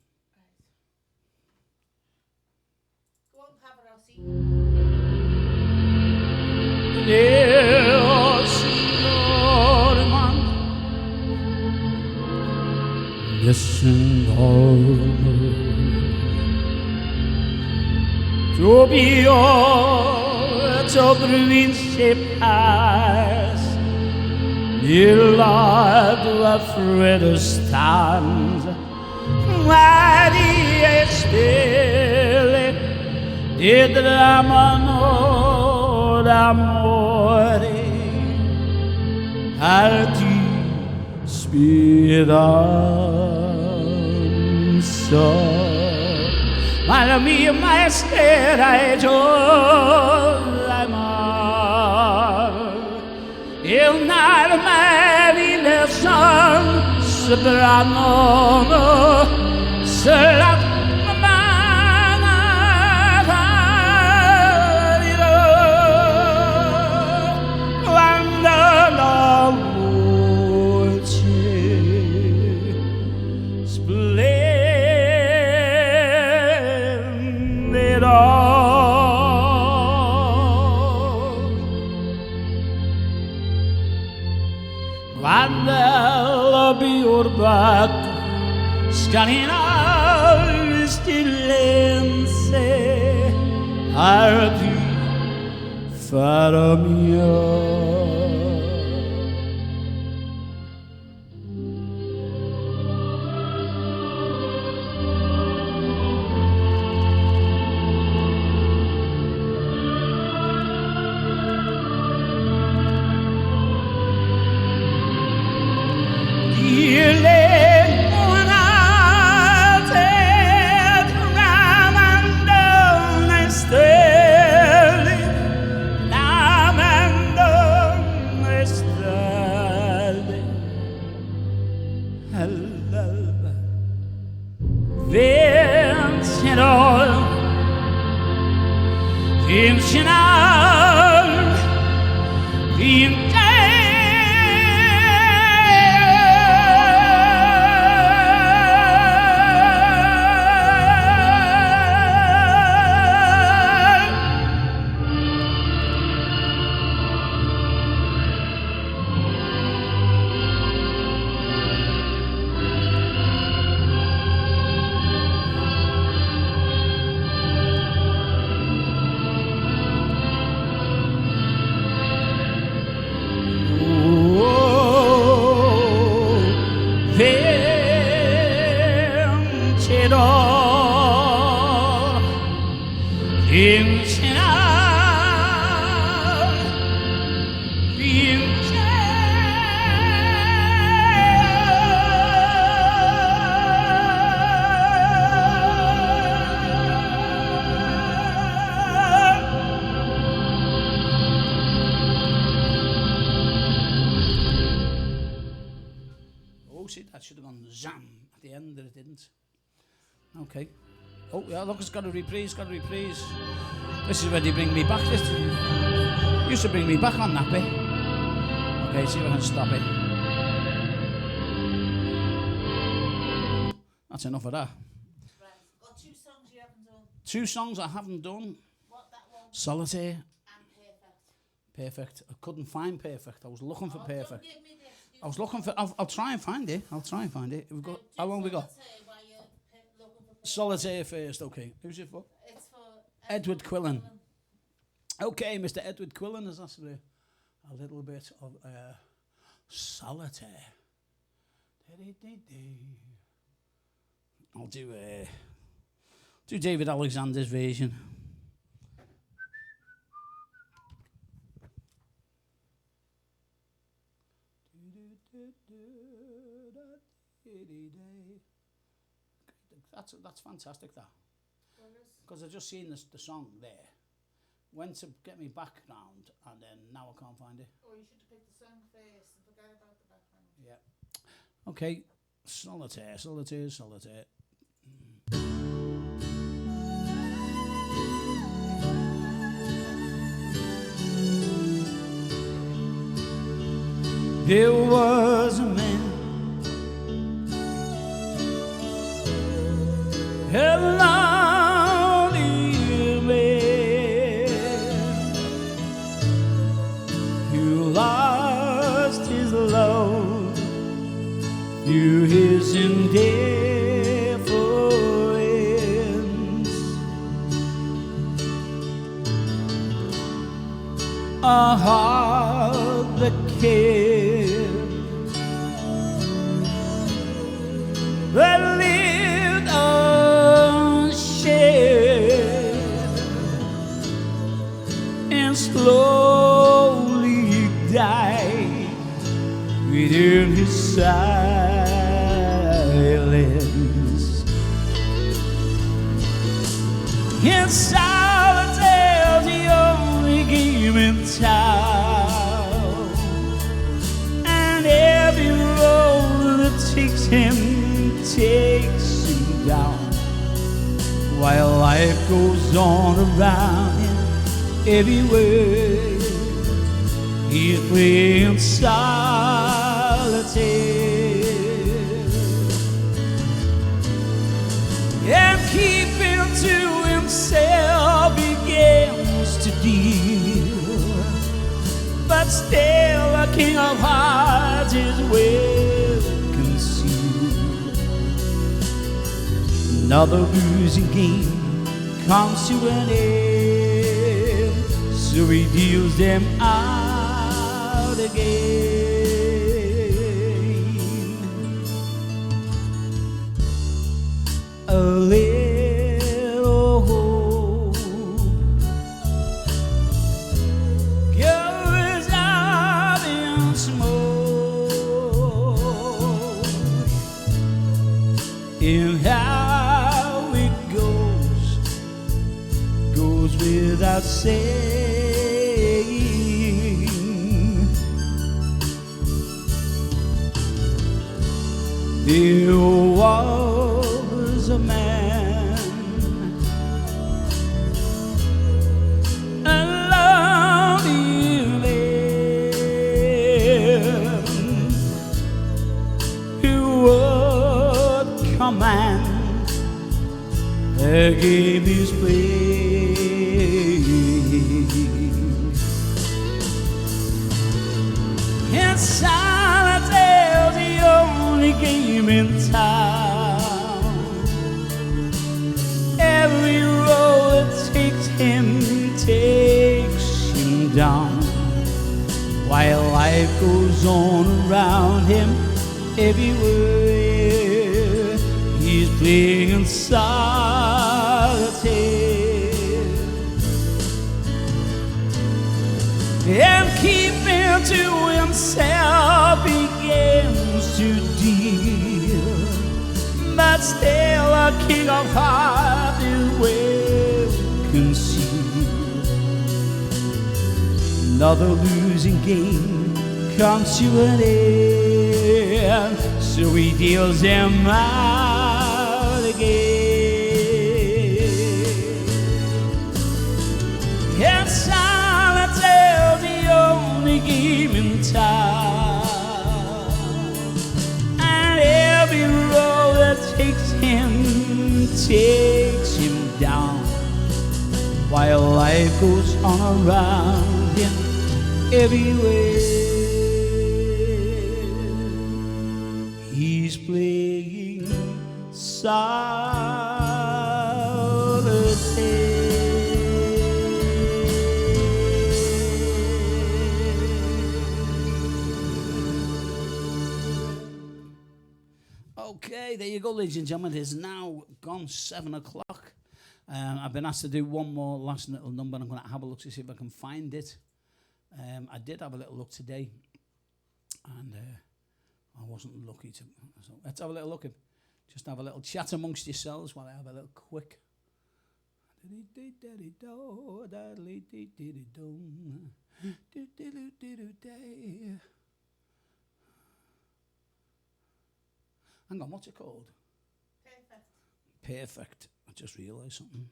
Go on, Pavarotti. Listen, to be your to principals, near Lord of Fredo stands, Maria stelle, di dramano d'amore, al ti spirare. sol. Ma la mia maestera è già mar. Il nare mani nel son soprano sarà Scalinare stillenze arti farò mio. Okay. Oh, yeah, look, it's got a reprise, This is where they bring me back. This used to bring me back on that bit. Okay, see if I can stop it. That's enough of that. Right, got 2 songs you haven't done. 2 songs I haven't done. What, that one? Solitaire. And Perfect. Perfect. I couldn't find Perfect. I was looking for Perfect. Don't give me this. I was looking for... I'll try and find it. We've got... How long we got? Solitaire first, okay. Who's it for? It's for Edward Quillen. Okay, Mr. Edward Quillen has asked for a little bit of Solitaire. I'll do David Alexander's version. That's fantastic, that. Because I just seen the song there. Went to get me background, and then now I can't find it. Oh, you should have picked the song first and forget about the background. Yeah. Okay. Solitaire. There was a man, a lonely man, who lost his love through his indifference. A heart that cared, that lived unshared, and slowly died within his silence. And solitaire's the only game in town, and every road that takes him takes him down, while life goes on around him everywhere. He's playing solitaire and keeping to himself begins to deal, but still the king of hearts is well concealed. Another losing game comes to an end, so he deals them out again. A little hope goes out in smoke, and how it goes without saying. There was a man, a lonely man, who would command the game is played, and solitaire's the only game in town. Every road that takes him down, while life goes on around him everywhere. He's playing solitaire and keeping to himself begins to deal, but still a king of hearts is well concealed. Another losing game comes to an end, so he deals them out again. And solitaire's the only game in town, and every road that takes him down, while life goes on around him everywhere. He's playing solitaire. Okay, there you go, ladies and gentlemen. It is now gone 7 o'clock. I've been asked to do one more last little number. I'm going to have a look to see if I can find it. I did have a little look today, and I wasn't lucky to. So let's have a little look. Just have a little chat amongst yourselves while I have a little quick. Hang on, what's it called? Perfect. Perfect. I just realised something.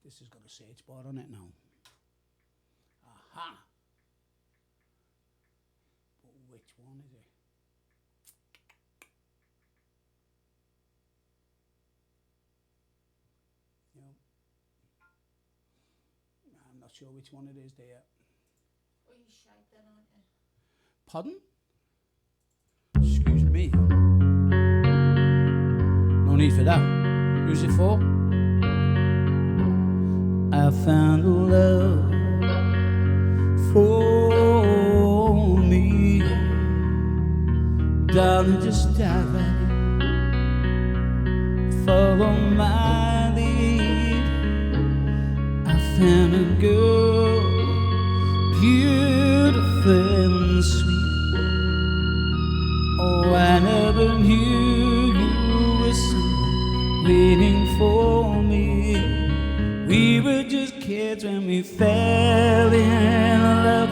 This has got a search bar on it now. Aha! But which one is it? No. I'm not sure which one it is there. Well, you shite then, aren't you? Pardon? Excuse me. No need for that. Who's it for? I found a love for me. Darling, just dive right in. Follow my lead. I found a girl, beautiful and sweet. Oh, I never knew you were someone waiting for me. We were just kids when we fell in love,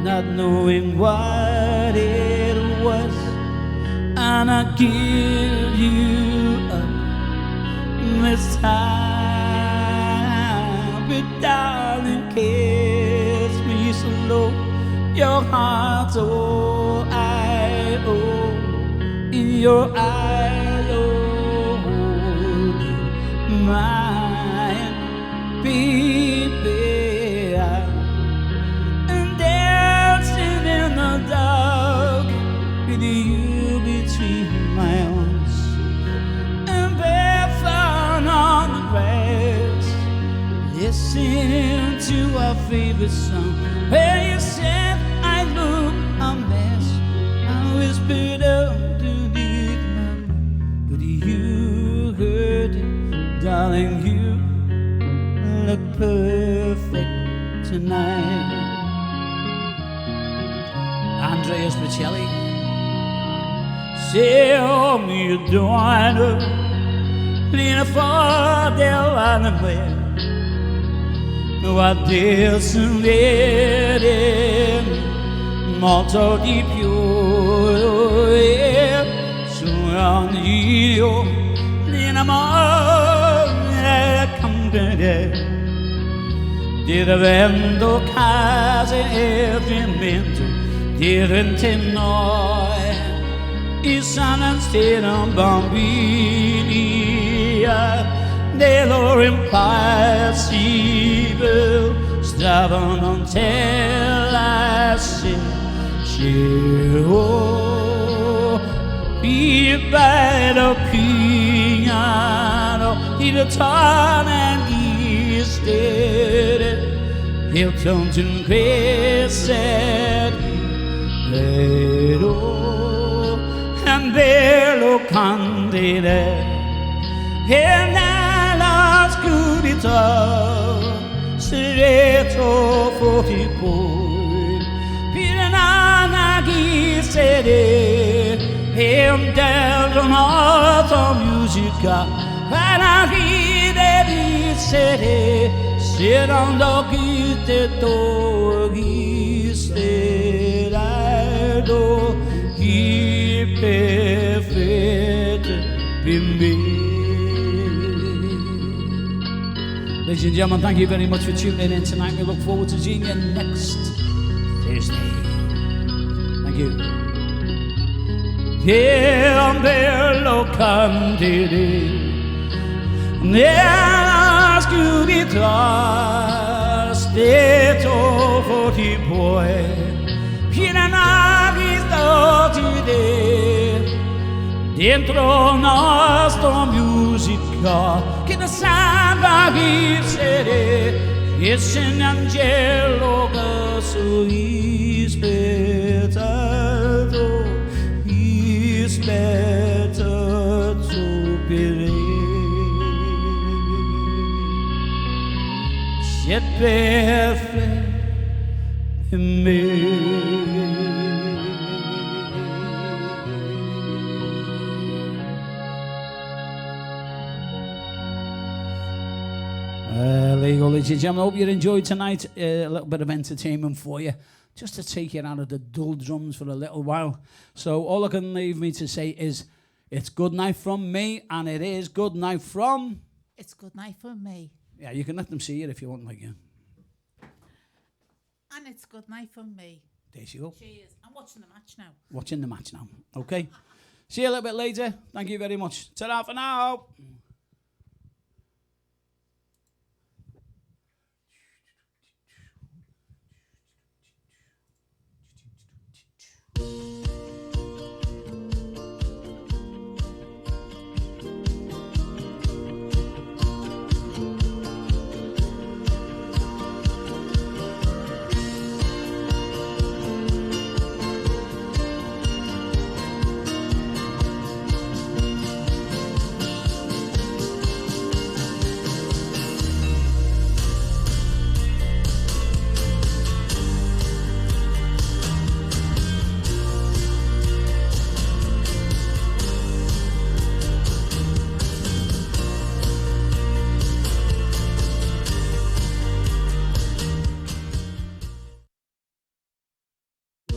not knowing what it was. And I give you up this time, but darling, kiss me slow. Your heart's all I owe. In your eyes, oh, mine, baby. I'm dancing in the dark with you between my arms, and barefoot on the grass, listen to our favorite song. Where you said I look a mess, I whispered underneath my breath, but you heard it, darling. You look perfect tonight. Andreas Bocelli. Sell me a diner, lean for del anime. No, I desideri molto di più. Sono io l'inamore cambiare, divento case e vento, diventi noi. I sanno bambini dei loro impassibili stavano in tela se il bello piano il tono di stare il canto in queste vero and bello candide e nella oscurità segreto fuori poi piena di sede e un del nostra musica una ride di sede serando chi te togli stelato chi perfetto per me. Ladies and gentlemen, thank you very much for tuning in tonight. We look forward to seeing you next Thursday. Thank you. Che bello candide nella oscurità stesso forti poi piena navi stotide dentro nostra musica che ne sembra essere un angelo che si aspettato per lei. Siete perfetto per me. There you go, ladies and gentlemen. I hope you enjoyed tonight. A little bit of entertainment for you, just to take you out of the dull drums for a little while. So all I can leave me to say is, it's good night from me, and it is good night from... It's good night from me. Yeah, you can let them see it if you want, like, yeah. And it's good night from me. There you go. Cheers. I'm watching the match now. Watching the match now. Okay. See you a little bit later. Thank you very much. Ta-ra for now.